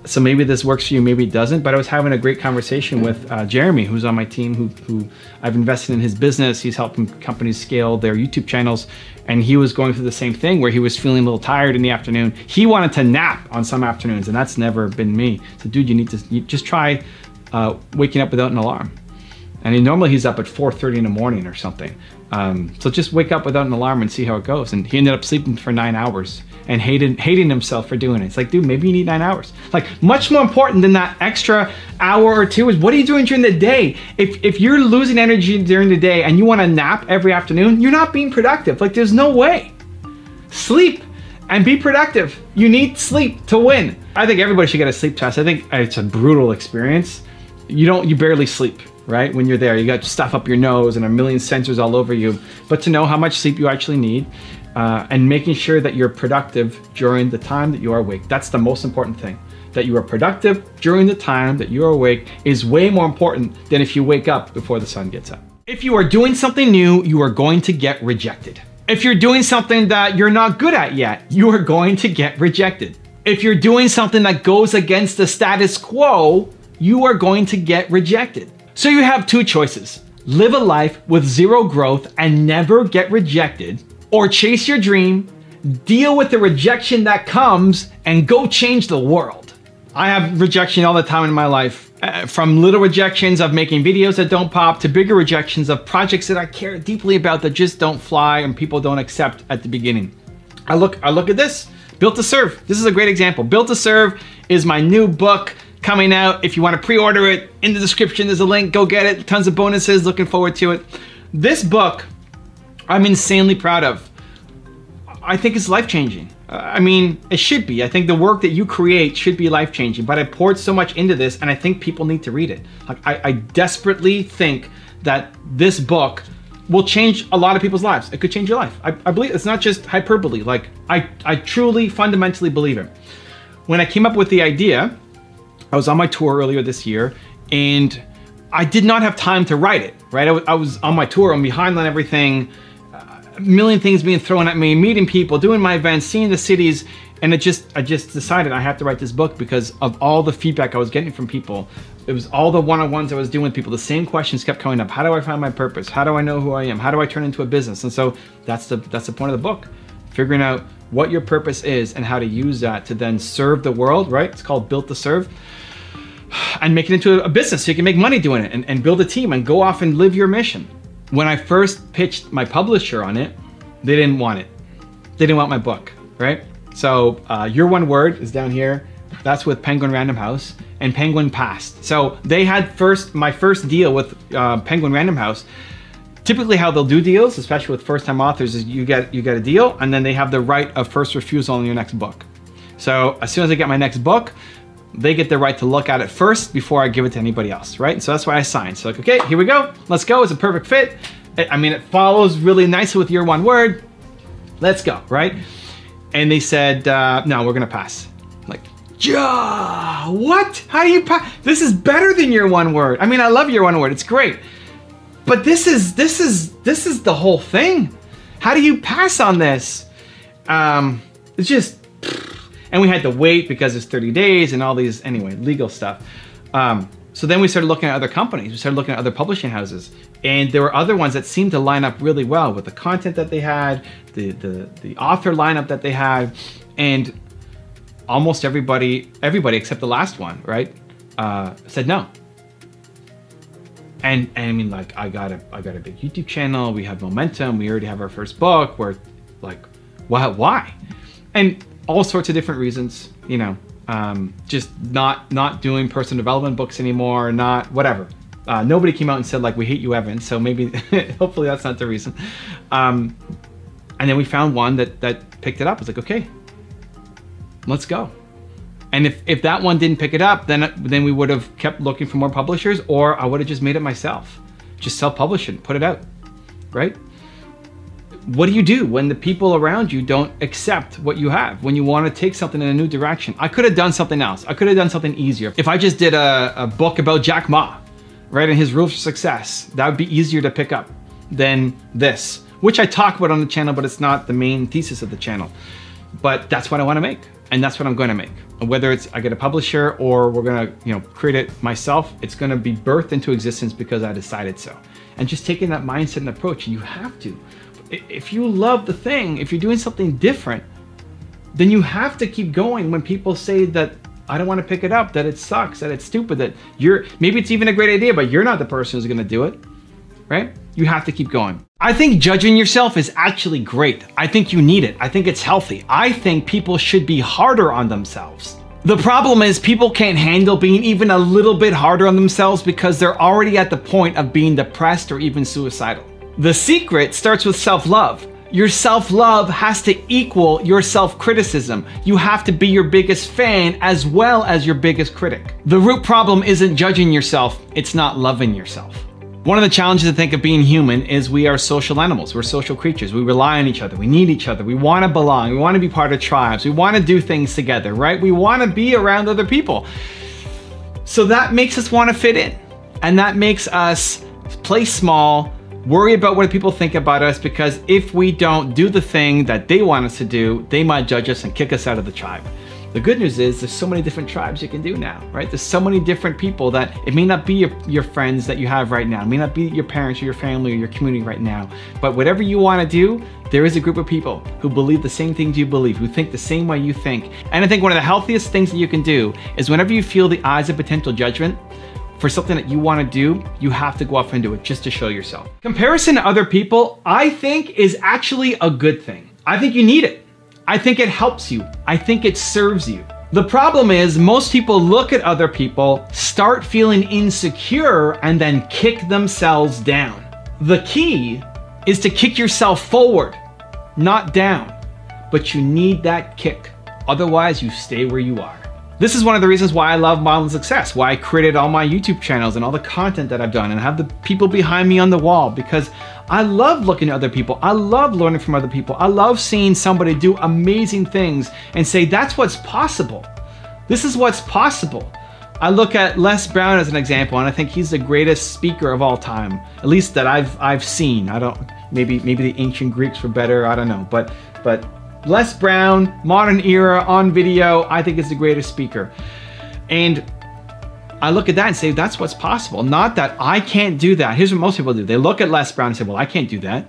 S6: so maybe this works for you, maybe it doesn't. But I was having a great conversation with Jeremy, who's on my team, who I've invested in his business. He's helping companies scale their YouTube channels, and he was going through the same thing where he was feeling a little tired in the afternoon. He wanted to nap on some afternoons, and that's never been me. So, dude, you just try waking up without an alarm. And normally he's up at 4:30 in the morning or something. So just wake up without an alarm and see how it goes. And he ended up sleeping for 9 hours and hating himself for doing it. It's like, dude, maybe you need 9 hours. Like, much more important than that extra hour or two is what are you doing during the day? If you're losing energy during the day and you want to nap every afternoon, you're not being productive. Like, there's no way. Sleep and be productive. You need sleep to win. I think everybody should get a sleep test. I think it's a brutal experience. You barely sleep, right? When you're there, you got stuff up your nose and a million sensors all over you. But to know how much sleep you actually need and making sure that you're productive during the time that you are awake. That's the most important thing. That you are productive during the time that you are awake is way more important than if you wake up before the sun gets up. If you are doing something new, you are going to get rejected. If you're doing something that you're not good at yet, you are going to get rejected. If you're doing something that goes against the status quo, you are going to get rejected. So you have two choices. Live a life with zero growth and never get rejected, or chase your dream, deal with the rejection that comes, and go change the world. I have rejection all the time in my life. From little rejections of making videos that don't pop to bigger rejections of projects that I care deeply about that just don't fly and people don't accept at the beginning. I look at this, Built to Serve. This is a great example. Built to Serve is my new book coming out. If you want to pre-order it, in the description there's a link, go get it. Tons of bonuses, looking forward to it. This book, I'm insanely proud of. I think it's life-changing. I mean, it should be. I think the work that you create should be life-changing, but I poured so much into this and I think people need to read it. Like, I desperately think that this book will change a lot of people's lives. It could change your life. I believe it's not just hyperbole. Like, I truly, fundamentally believe it. When I came up with the idea, I was on my tour earlier this year and I did not have time to write it, right? I was on my tour, I'm behind on everything, a million things being thrown at me, meeting people, doing my events, seeing the cities, and I just decided I have to write this book because of all the feedback I was getting from people. It was all the one-on-ones I was doing with people. The same questions kept coming up. How do I find my purpose? How do I know who I am? How do I turn into a business? And so that's the point of the book. Figuring out what your purpose is and how to use that to then serve the world, right? It's called Built to Serve. And make it into a business so you can make money doing it and build a team and go off and live your mission. When I first pitched my publisher on it, they didn't want it. They didn't want my book, right? So Your One Word is down here. That's with Penguin Random House, and Penguin passed. So they had my first deal with Penguin Random House. Typically how they'll do deals, especially with first-time authors, is you get a deal and then they have the right of first refusal on your next book. So as soon as I get my next book, they get the right to look at it first before I give it to anybody else, right? So that's why I signed. So like, okay, here we go. Let's go. It's a perfect fit. I mean, it follows really nicely with Your One Word. Let's go, right? And they said, no, we're gonna pass. I'm like, yeah, what? How do you pass? This is better than Your One Word. I mean, I love Your One Word. It's great. But this is the whole thing. How do you pass on this? It's just. And we had to wait because it's 30 days and all these, anyway, legal stuff. So then we started looking at other companies. We started looking at other publishing houses. And there were other ones that seemed to line up really well with the content that they had, the author lineup that they had. And almost everybody except the last one, right, said no. And I mean, like, I got a big YouTube channel. We have momentum. We already have our first book. We're like, why? And all sorts of different reasons, you know, just not doing personal development books anymore, not whatever. Nobody came out and said like, we hate you, Evan. So maybe, hopefully that's not the reason. And then we found one that picked it up. It's like, okay, let's go. And if that one didn't pick it up, then we would have kept looking for more publishers, or I would have just made it myself. Just self-publish it, put it out, right? What do you do when the people around you don't accept what you have, when you want to take something in a new direction? I could have done something else. I could have done something easier. If I just did a book about Jack Ma, right, and his rules for success, that would be easier to pick up than this, which I talk about on the channel, but it's not the main thesis of the channel. But that's what I want to make, and that's what I'm going to make. Whether it's I get a publisher or we're going to, you know, create it myself, it's going to be birthed into existence because I decided so. And just taking that mindset and approach, you have to. If you love the thing, if you're doing something different, then you have to keep going when people say that I don't want to pick it up, that it sucks, that it's stupid, that maybe it's even a great idea, but you're not the person who's going to do it, right? You have to keep going. I think judging yourself is actually great. I think you need it. I think it's healthy. I think people should be harder on themselves. The problem is people can't handle being even a little bit harder on themselves because they're already at the point of being depressed or even suicidal. The secret starts with self-love. Your self-love has to equal your self-criticism. You have to be your biggest fan as well as your biggest critic. The root problem isn't judging yourself, it's not loving yourself. One of the challenges, I think, of being human is we are social animals. We're social creatures. We rely on each other. We need each other. We want to belong. We want to be part of tribes. We want to do things together, right? We want to be around other people. So that makes us want to fit in. And that makes us play small, worry about what people think about us, because if we don't do the thing that they want us to do, they might judge us and kick us out of the tribe. The good news is there's so many different tribes you can do now, right? There's so many different people that it may not be your friends that you have right now. It may not be your parents or your family or your community right now. But whatever you want to do, there is a group of people who believe the same things you believe, who think the same way you think. And I think one of the healthiest things that you can do is whenever you feel the eyes of potential judgment for something that you want to do, you have to go off and do it just to show yourself. Comparison to other people, I think, is actually a good thing. I think you need it. I think it helps you. I think it serves you. The problem is most people look at other people, start feeling insecure, and then kick themselves down. The key is to kick yourself forward, not down. But you need that kick. Otherwise, you stay where you are. This is one of the reasons why I love Modeling Success, why I created all my YouTube channels and all the content that I've done and have the people behind me on the wall, because I love looking at other people. I love learning from other people. I love seeing somebody do amazing things and say, that's what's possible. This is what's possible. I look at Les Brown as an example, and I think he's the greatest speaker of all time, at least that I've seen. Maybe the ancient Greeks were better, I don't know, but Les Brown, modern era, on video, I think is the greatest speaker. And I look at that and say, that's what's possible. Not that I can't do that. Here's what most people do. They look at Les Brown and say, well, I can't do that.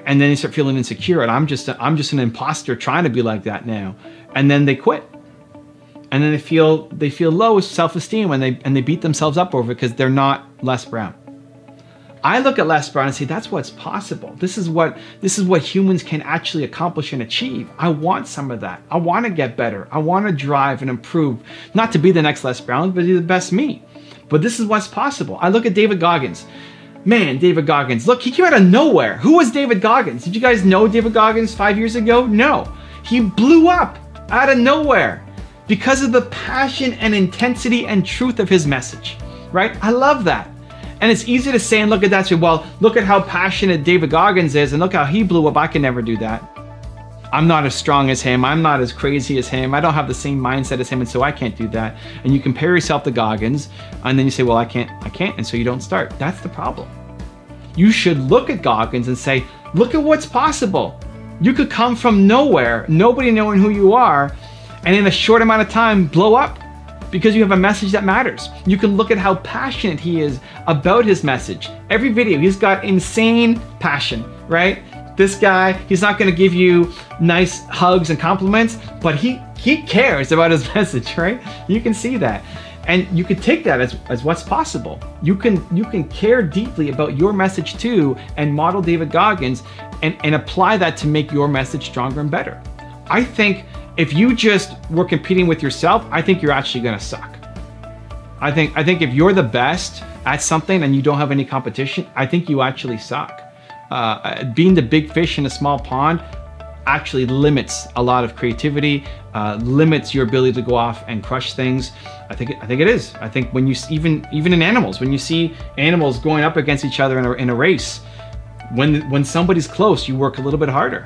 S6: And then they start feeling insecure, and I'm just an imposter trying to be like that now. And then they quit. And then they feel low self-esteem and they beat themselves up over it because they're not Les Brown. I look at Les Brown and say, that's what's possible. This is what humans can actually accomplish and achieve. I want some of that. I want to get better. I want to drive and improve, not to be the next Les Brown, but be the best me. But this is what's possible. I look at David Goggins. Man, David Goggins, look, he came out of nowhere. Who was David Goggins? Did you guys know David Goggins 5 years ago? No. He blew up out of nowhere because of the passion and intensity and truth of his message, right? I love that. And it's easy to say and look at that and say, well, look at how passionate David Goggins is and look how he blew up. I can never do that. I'm not as strong as him. I'm not as crazy as him. I don't have the same mindset as him, and so I can't do that. And you compare yourself to Goggins, and then you say, well, I can't, and so you don't start. That's the problem. You should look at Goggins and say, look at what's possible. You could come from nowhere, nobody knowing who you are, and in a short amount of time, blow up. Because you have a message that matters. You can look at how passionate he is about his message. Every video, he's got insane passion, right? This guy, he's not gonna give you nice hugs and compliments, but he cares about his message, right? You can see that. And you can take that as what's possible. You can care deeply about your message too and model David Goggins and apply that to make your message stronger and better. I think if you just were competing with yourself, I think you're actually gonna suck. I think if you're the best at something and you don't have any competition, I think you actually suck. Being the big fish in a small pond actually limits a lot of creativity, limits your ability to go off and crush things. I think it is. I think when you even in animals, when you see animals going up against each other in a race, when somebody's close, you work a little bit harder.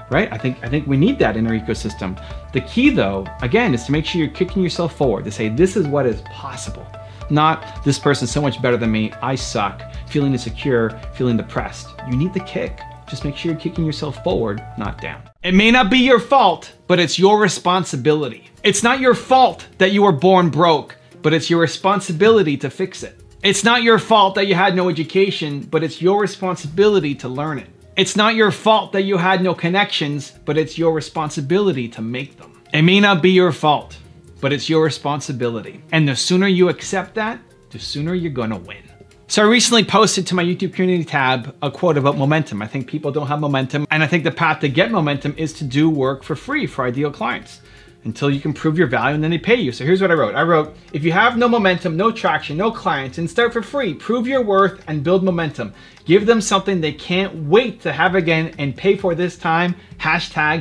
S6: Right? I think we need that in our ecosystem. The key though, again, is to make sure you're kicking yourself forward, to say this is what is possible. Not this person's so much better than me, I suck, feeling insecure, feeling depressed. You need the kick. Just make sure you're kicking yourself forward, not down. It may not be your fault, but it's your responsibility. It's not your fault that you were born broke, but it's your responsibility to fix it. It's not your fault that you had no education, but it's your responsibility to learn it. It's not your fault that you had no connections, but it's your responsibility to make them. It may not be your fault, but it's your responsibility. And the sooner you accept that, the sooner you're gonna win.
S5: So I recently posted to my YouTube community tab a quote about momentum. I think people don't have momentum, and I think the path to get momentum is to do work for free for ideal clients until you can prove your value and then they pay you. So here's what I wrote. I wrote, if you have no momentum, no traction, no clients, and start for free, prove your worth and build momentum. Give them something they can't wait to have again and pay for this time,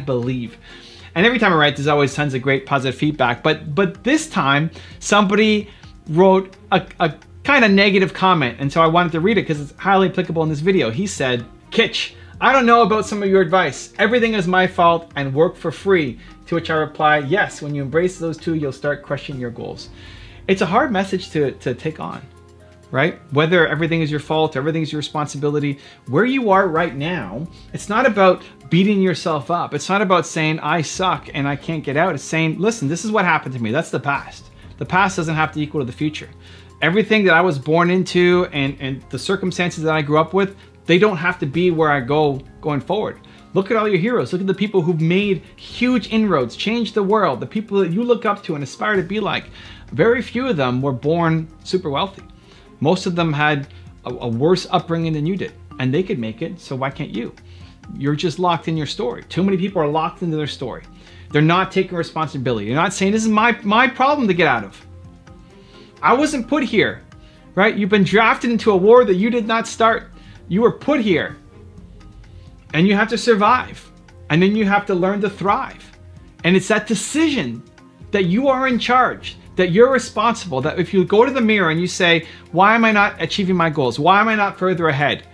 S5: #believe. And every time I write, there's always tons of great positive feedback. But this time, somebody wrote a kind of negative comment, and so I wanted to read it because it's highly applicable in this video. He said, Kitch, I don't know about some of your advice. Everything is my fault and work for free. To which I reply, yes, when you embrace those two, you'll start crushing your goals. It's a hard message to take on, right? Whether everything is your fault, everything is your responsibility, where you are right now, it's not about beating yourself up. It's not about saying, I suck and I can't get out. It's saying, listen, this is what happened to me. That's the past. The past doesn't have to equal to the future. Everything that I was born into and the circumstances that I grew up with, they don't have to be where I go going forward. Look at all your heroes. Look at the people who've made huge inroads, changed the world, the people that you look up to and aspire to be like. Very few of them were born super wealthy. Most of them had a worse upbringing than you did, and they could make it, so why can't you? You're just locked in your story. Too many people are locked into their story. They're not taking responsibility. They're not saying, this is my problem to get out of. I wasn't put here, right? You've been drafted into a war that you did not start. You were put here. And you have to survive. And then you have to learn to thrive. And it's that decision that you are in charge, that you're responsible, that if you go to the mirror and you say, why am I not achieving my goals? Why am I not further ahead?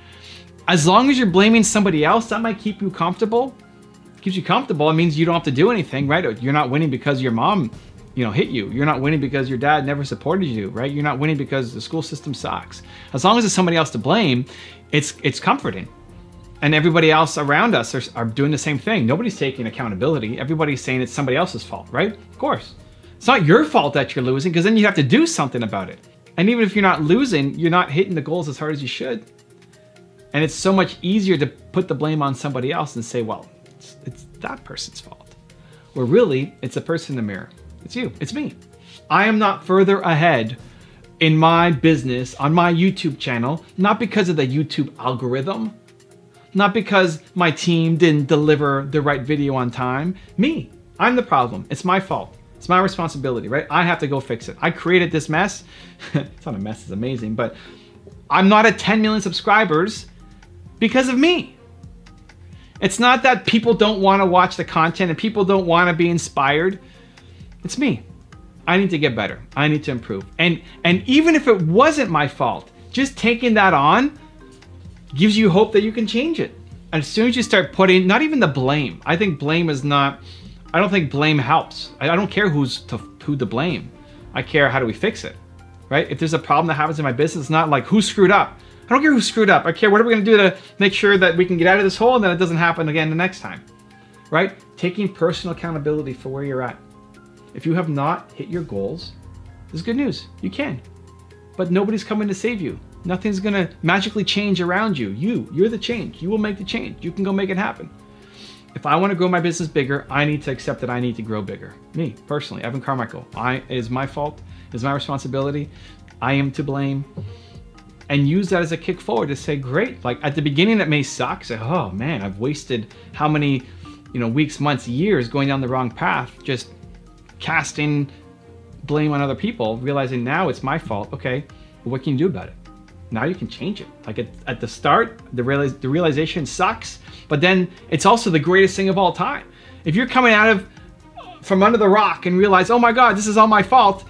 S5: As long as you're blaming somebody else, that might keep you comfortable. Keeps you comfortable, it means you don't have to do anything, right? You're not winning because your mom, hit you. You're not winning because your dad never supported you, right? You're not winning because the school system sucks. As long as there's somebody else to blame, it's comforting. And everybody else around us are doing the same thing. Nobody's taking accountability. Everybody's saying it's somebody else's fault, right? Of course. It's not your fault that you're losing, because then you have to do something about it. And even if you're not losing, you're not hitting the goals as hard as you should. And it's so much easier to put the blame on somebody else and say, well, it's that person's fault. Where really, it's the person in the mirror. It's you, it's me. I am not further ahead in my business, on my YouTube channel, not because of the YouTube algorithm, not because my team didn't deliver the right video on time. Me, I'm the problem. It's my fault. It's my responsibility, right? I have to go fix it. I created this mess. It's not a mess, it's amazing, but I'm not at 10 million subscribers because of me. It's not that people don't want to watch the content and people don't want to be inspired. It's me. I need to get better. I need to improve. And even if it wasn't my fault, just taking that on gives you hope that you can change it. And as soon as you start putting, not even the blame. I think blame is not, I don't think blame helps. I don't care who to blame. I care how do we fix it, right? If there's a problem that happens in my business, it's not like who screwed up. I don't care who screwed up. I care what are we gonna do to make sure that we can get out of this hole and that it doesn't happen again the next time, right? Taking personal accountability for where you're at. If you have not hit your goals, this is good news. You can, but nobody's coming to save you. Nothing's gonna magically change around you. You're the change. You will make the change. You can go make it happen. If I wanna grow my business bigger, I need to accept that I need to grow bigger. Me, personally, Evan Carmichael. It is my fault, it is my responsibility. I am to blame. And use that as a kick forward to say, great. Like at the beginning, it may suck. Say, oh man, I've wasted how many weeks, months, years going down the wrong path, just casting blame on other people, realizing now it's my fault. Okay, well, what can you do about it? Now you can change it. Like at the start, the realization sucks, but then it's also the greatest thing of all time. If you're coming out from under the rock and realize, oh my God, this is all my fault,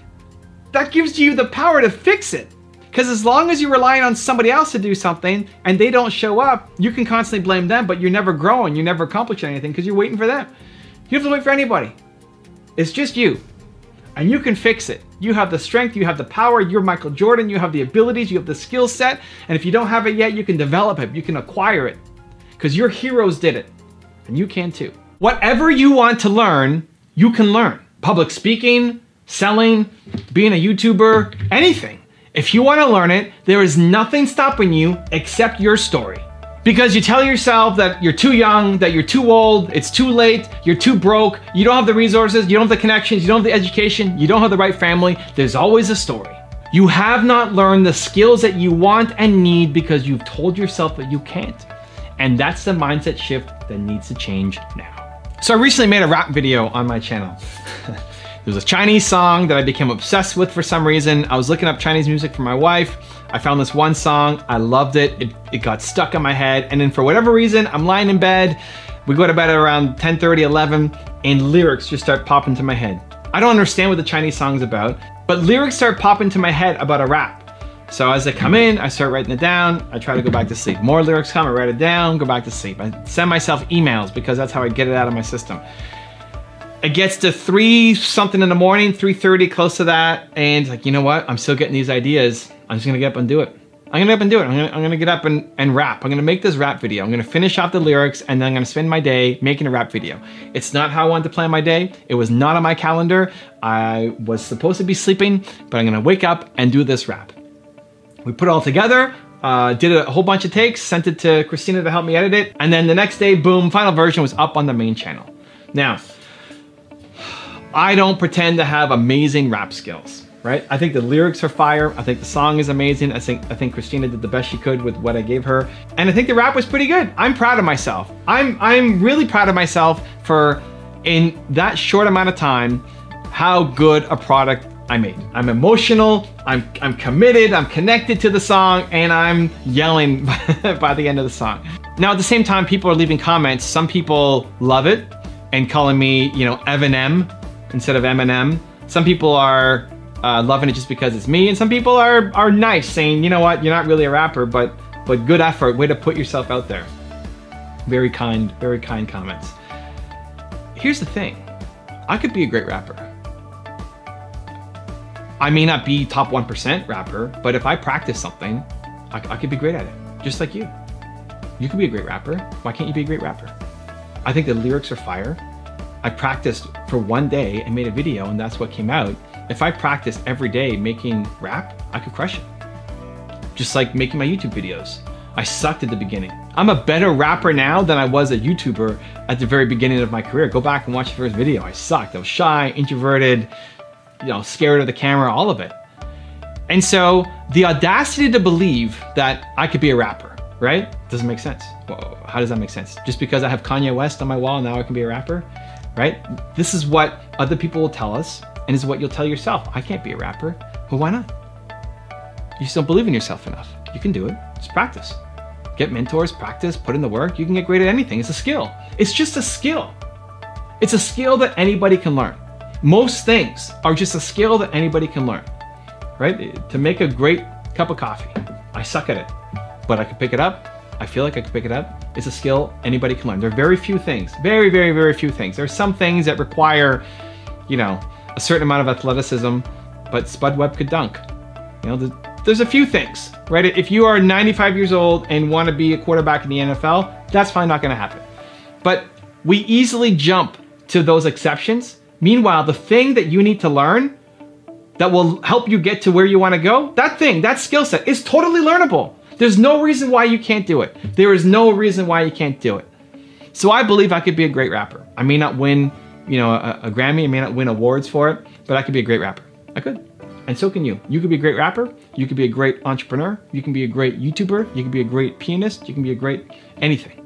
S5: that gives you the power to fix it. Because as long as you're relying on somebody else to do something and they don't show up, you can constantly blame them, but you're never growing, you're never accomplishing anything because you're waiting for them. You don't have to wait for anybody. It's just you. And you can fix it. You have the strength, you have the power, you're Michael Jordan, you have the abilities, you have the skill set, and if you don't have it yet, you can develop it, you can acquire it. Because your heroes did it, and you can too. Whatever you want to learn, you can learn. Public speaking, selling, being a YouTuber, anything. If you want to learn it, there is nothing stopping you except your story. Because you tell yourself that you're too young, that you're too old, it's too late, you're too broke, you don't have the resources, you don't have the connections, you don't have the education, you don't have the right family. There's always a story.
S6: You have not learned the skills that you want and need because you've told yourself that you can't. And that's the mindset shift that needs to change now. So I recently made a rap video on my channel. There was a Chinese song that I became obsessed with for some reason. I was looking up Chinese music for my wife. I found this one song, I loved it. It got stuck in my head. And then for whatever reason, I'm lying in bed. We go to bed at around 10:30, 11, and lyrics just start popping to my head. I don't understand what the Chinese song's about, but lyrics start popping to my head about a rap. So as they come in, I start writing it down. I try to go back to sleep. More lyrics come, I write it down, go back to sleep. I send myself emails because that's how I get it out of my system. It gets to 3 something in the morning, 3:30, close to that. And like, you know what? I'm still getting these ideas. I'm just gonna get up and do it. I'm gonna get up and do it. I'm gonna get up and rap. I'm gonna make this rap video. I'm gonna finish off the lyrics and then I'm gonna spend my day making a rap video. It's not how I wanted to plan my day. It was not on my calendar. I was supposed to be sleeping, but I'm gonna wake up and do this rap. We put it all together, did a whole bunch of takes, sent it to Christina to help me edit it. And then the next day, boom, final version was up on the main channel. Now, I don't pretend to have amazing rap skills, right? I think the lyrics are fire. I think the song is amazing. I think Christina did the best she could with what I gave her. And I think the rap was pretty good. I'm proud of myself. I'm really proud of myself for, in that short amount of time, how good a product I made. I'm emotional, I'm committed, I'm connected to the song, and I'm yelling by the end of the song. Now at the same time, people are leaving comments. Some people love it and calling me, you know, Evan M instead of Eminem. Some people are loving it just because it's me, and some people are nice, saying, you know what, you're not really a rapper, but good effort, way to put yourself out there. Very kind comments. Here's the thing, I could be a great rapper. I may not be top 1% rapper, but if I practice something, I could be great at it, just like you. You could be a great rapper. Why can't you be a great rapper? I think the lyrics are fire. I practiced for one day and made a video, and that's what came out. If I practiced every day making rap, I could crush it. Just like making my YouTube videos. I sucked at the beginning. I'm a better rapper now than I was a YouTuber at the very beginning of my career. Go back and watch the first video. I sucked. I was shy, introverted, you know, scared of the camera, all of it. And so the audacity to believe that I could be a rapper, right? Doesn't make sense. Well, how does that make sense? Just because I have Kanye West on my wall, now I can be a rapper, right? This is what other people will tell us, and this is what you'll tell yourself. I can't be a rapper. Well, why not? You just don't believe in yourself enough. You can do it. Just practice. Get mentors, practice, put in the work. You can get great at anything. It's a skill. It's just a skill. It's a skill that anybody can learn. Most things are just a skill that anybody can learn, right? To make a great cup of coffee, I suck at it, but I can pick it up. I feel like I can pick it up. It's a skill anybody can learn. There are very few things, very few things. There are some things that require, you know, a certain amount of athleticism, but Spud Webb could dunk. You know, there's a few things, right? If you are 95 years old and want to be a quarterback in the NFL, that's probably not going to happen. But we easily jump to those exceptions. Meanwhile, the thing that you need to learn that will help you get to where you want to go, that thing, that skill set is totally learnable. There's no reason why you can't do it. There is no reason why you can't do it. So I believe I could be a great rapper. I may not win, you know, a Grammy, I may not win awards for it, but I could be a great rapper. I could. And so can you. You could be a great rapper. You could be a great entrepreneur. You can be a great YouTuber. You can be a great pianist. You can be a great anything.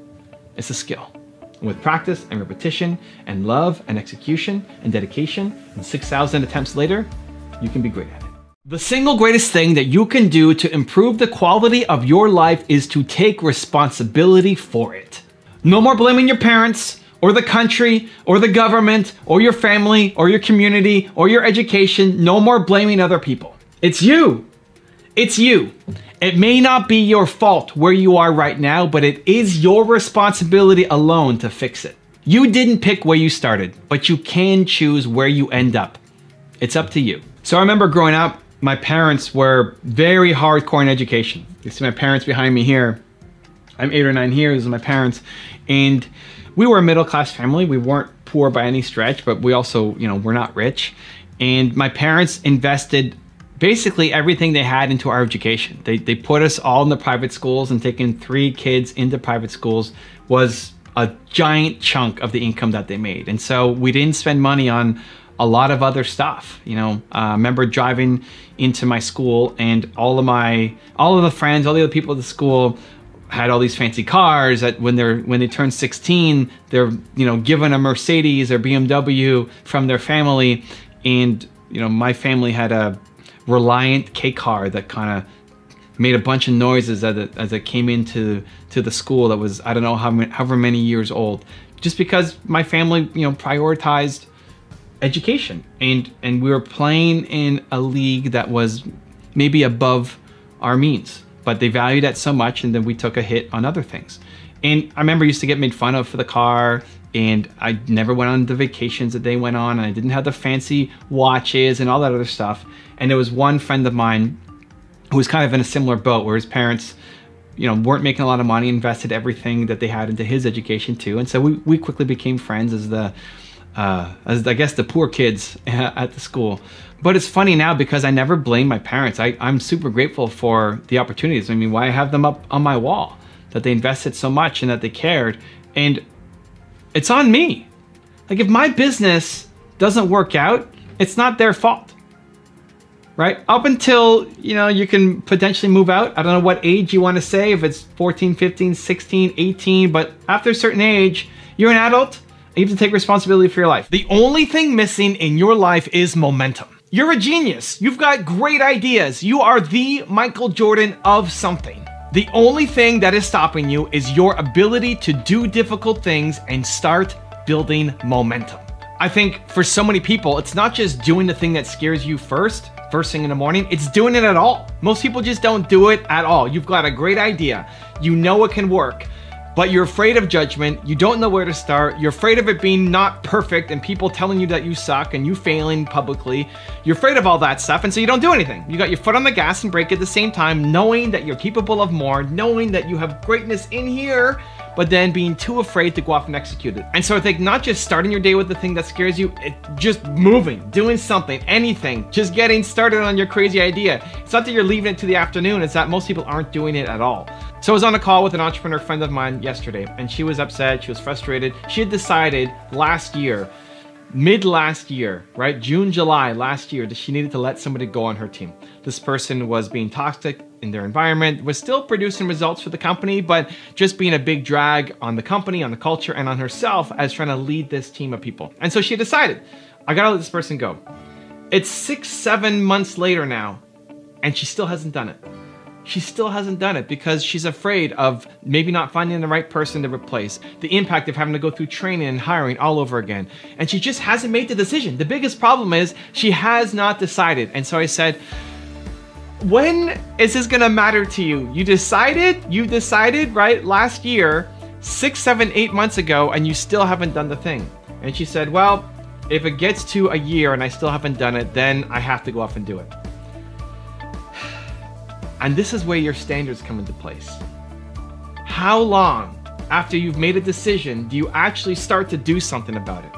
S6: It's a skill. And with practice and repetition and love and execution and dedication and 6,000 attempts later, you can be great at it. The single greatest thing that you can do to improve the quality of your life is to take responsibility for it. No more blaming your parents or the country or the government or your family or your community or your education. No more blaming other people. It's you. It's you. It may not be your fault where you are right now, but it is your responsibility alone to fix it. You didn't pick where you started, but you can choose where you end up. It's up to you. So I remember growing up, my parents were very hardcore in education. You see my parents behind me here. I'm 8 or 9 here, this is my parents. And we were a middle-class family. We weren't poor by any stretch, but we also, you know, we're not rich. And my parents invested basically everything they had into our education. They put us all in the private schools, and taking 3 kids into private schools was a giant chunk of the income that they made. And so we didn't spend money on a lot of other stuff. You know, I remember driving into my school, and all of the friends, all the other people at the school had all these fancy cars that when they turn 16, they're, you know, given a Mercedes or BMW from their family. And, you know, my family had a Reliant K car that kind of made a bunch of noises as it came into the school that was, I don't know however many years old, just because my family, you know, prioritized education, and we were playing in a league that was maybe above our means, but they valued that so much, and then we took a hit on other things. And I remember I used to get made fun of for the car, and I never went on the vacations that they went on, and I didn't have the fancy watches and all that other stuff. And there was one friend of mine who was kind of in a similar boat, where his parents, you know, weren't making a lot of money, invested everything that they had into his education too. And so we quickly became friends as I guess the poor kids at the school. But it's funny now because I never blame my parents. I'm super grateful for the opportunities. I mean, why I have them up on my wall, that they invested so much and that they cared. And it's on me. Like, if my business doesn't work out, it's not their fault, right? Up until, you know, you can potentially move out. I don't know what age you want to say, if it's 14, 15, 16, 18, but after a certain age, you're an adult. You have to take responsibility for your life. The only thing missing in your life is momentum. You're a genius. You've got great ideas. You are the Michael Jordan of something. The only thing that is stopping you is your ability to do difficult things and start building momentum. I think for so many people, it's not just doing the thing that scares you first thing in the morning, it's doing it at all. Most people just don't do it at all. You've got a great idea. You know it can work, but you're afraid of judgment. You don't know where to start. You're afraid of it being not perfect and people telling you that you suck and you failing publicly. You're afraid of all that stuff, and so you don't do anything. You got your foot on the gas and brake at the same time, knowing that you're capable of more, knowing that you have greatness in here, but then being too afraid to go off and execute it. And so I think not just starting your day with the thing that scares you, just moving, doing something, anything, just getting started on your crazy idea. It's not that you're leaving it to the afternoon, it's that most people aren't doing it at all. So I was on a call with an entrepreneur friend of mine yesterday, and she was upset, she was frustrated. She had decided last year, mid last year, right? June, July last year, that she needed to let somebody go on her team. This person was being toxic in their environment, was still producing results for the company, but just being a big drag on the company, on the culture, and on herself as trying to lead this team of people. And so she decided, I gotta let this person go. It's 6-7 months later now, and she still hasn't done it. She still hasn't done it because she's afraid of maybe not finding the right person to replace, the impact of having to go through training and hiring all over again. And she just hasn't made the decision. The biggest problem is she has not decided. And so I said, when is this gonna matter to you? You decided, right? Last year, 6, 7, 8 months ago, and you still haven't done the thing. And she said, well, if it gets to a year and I still haven't done it, then I have to go off and do it. And this is where your standards come into place. How long after you've made a decision do you actually start to do something about it?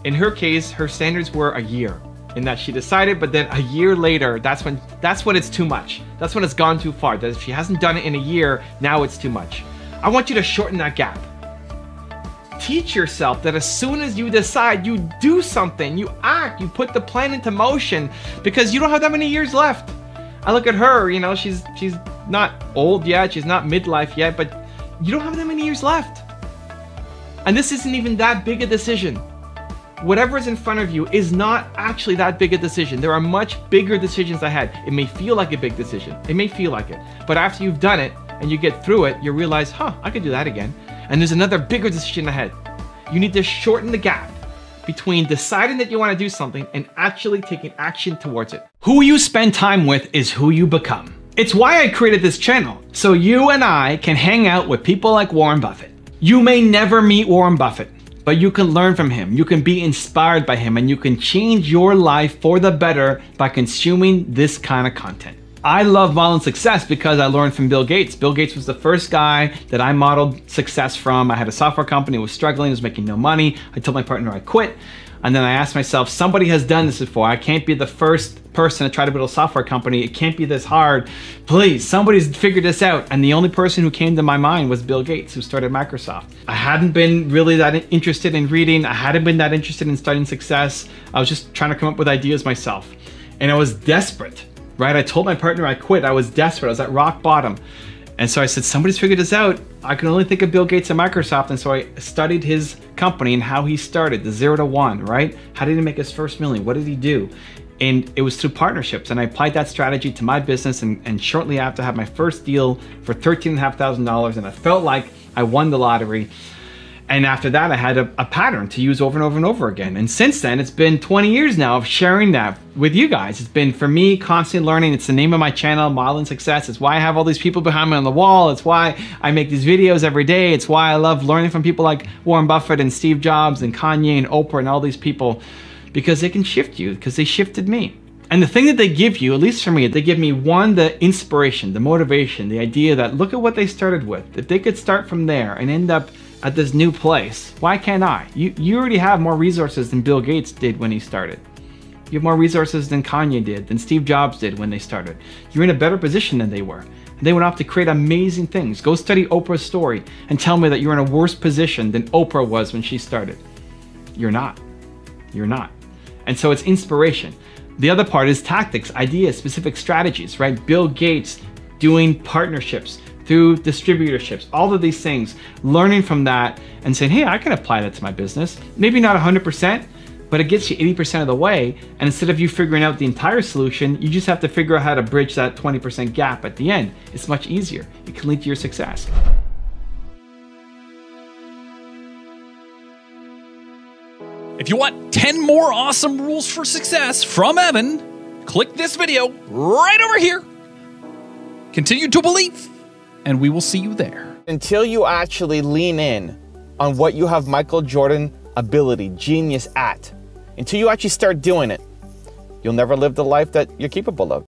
S6: In her case, her standards were a year, in that she decided, but then a year later, that's when it's too much. That's when it's gone too far. That if she hasn't done it in a year, now it's too much. I want you to shorten that gap. Teach yourself that as soon as you decide, you do something, you act, you put the plan into motion, because you don't have that many years left. I look at her, you know, she's not old yet, she's not midlife yet, but you don't have that many years left. And this isn't even that big a decision. Whatever is in front of you is not actually that big a decision. There are much bigger decisions ahead. It may feel like a big decision. It may feel like it. But after you've done it and you get through it, you realize, I could do that again. And there's another bigger decision ahead. You need to shorten the gap between deciding that you want to do something and actually taking action towards it. Who you spend time with is who you become. It's why I created this channel, so you and I can hang out with people like Warren Buffett. You may never meet Warren Buffett, but you can learn from him, you can be inspired by him, and you can change your life for the better by consuming this kind of content. I love modeling success because I learned from Bill Gates. Bill Gates was the first guy that I modeled success from. I had a software company, was struggling, was making no money. I told my partner I quit. And then I asked myself, somebody has done this before. I can't be the first person to try to build a software company. It can't be this hard. Please, somebody's figured this out. And the only person who came to my mind was Bill Gates, who started Microsoft. I hadn't been really that interested in reading. I hadn't been that interested in studying success. I was just trying to come up with ideas myself. And I was desperate, right? I told my partner I quit. I was desperate. I was at rock bottom. And so I said, somebody's figured this out. I can only think of Bill Gates and Microsoft. And so I studied his company and how he started, the 0 to 1, right? How did he make his first million? What did he do? And it was through partnerships. And I applied that strategy to my business. And shortly after, I had my first deal for $13,500. And I felt like I won the lottery. And after that, I had a pattern to use over and over and over again. And since then, it's been 20 years now of sharing that with you guys. It's been, for me, constant learning. It's the name of my channel, Modeling Success. It's why I have all these people behind me on the wall. It's why I make these videos every day. It's why I love learning from people like Warren Buffett and Steve Jobs and Kanye and Oprah and all these people, because they can shift you, because they shifted me. And the thing that they give you, at least for me, they give me one, the inspiration, the motivation, the idea that look at what they started with. If they could start from there and end up at this new place, why can't I? You already have more resources than Bill Gates did when he started. You have more resources than Kanye did, than Steve Jobs did when they started. You're in a better position than they were. And they went off to create amazing things. Go study Oprah's story and tell me that you're in a worse position than Oprah was when she started. You're not. You're not. And so it's inspiration. The other part is tactics, ideas, specific strategies, right? Bill Gates doing partnerships through distributorships, all of these things, learning from that and saying, hey, I can apply that to my business. Maybe not 100%, but it gets you 80% of the way. And instead of you figuring out the entire solution, you just have to figure out how to bridge that 20% gap at the end. It's much easier. It can lead to your success.
S4: If you want 10 more awesome rules for success from Evan, click this video right over here. Continue to believe, and we will see you there.
S1: Until you actually lean in on what you have Michael Jordan ability, genius at, until you actually start doing it, you'll never live the life that you're capable of.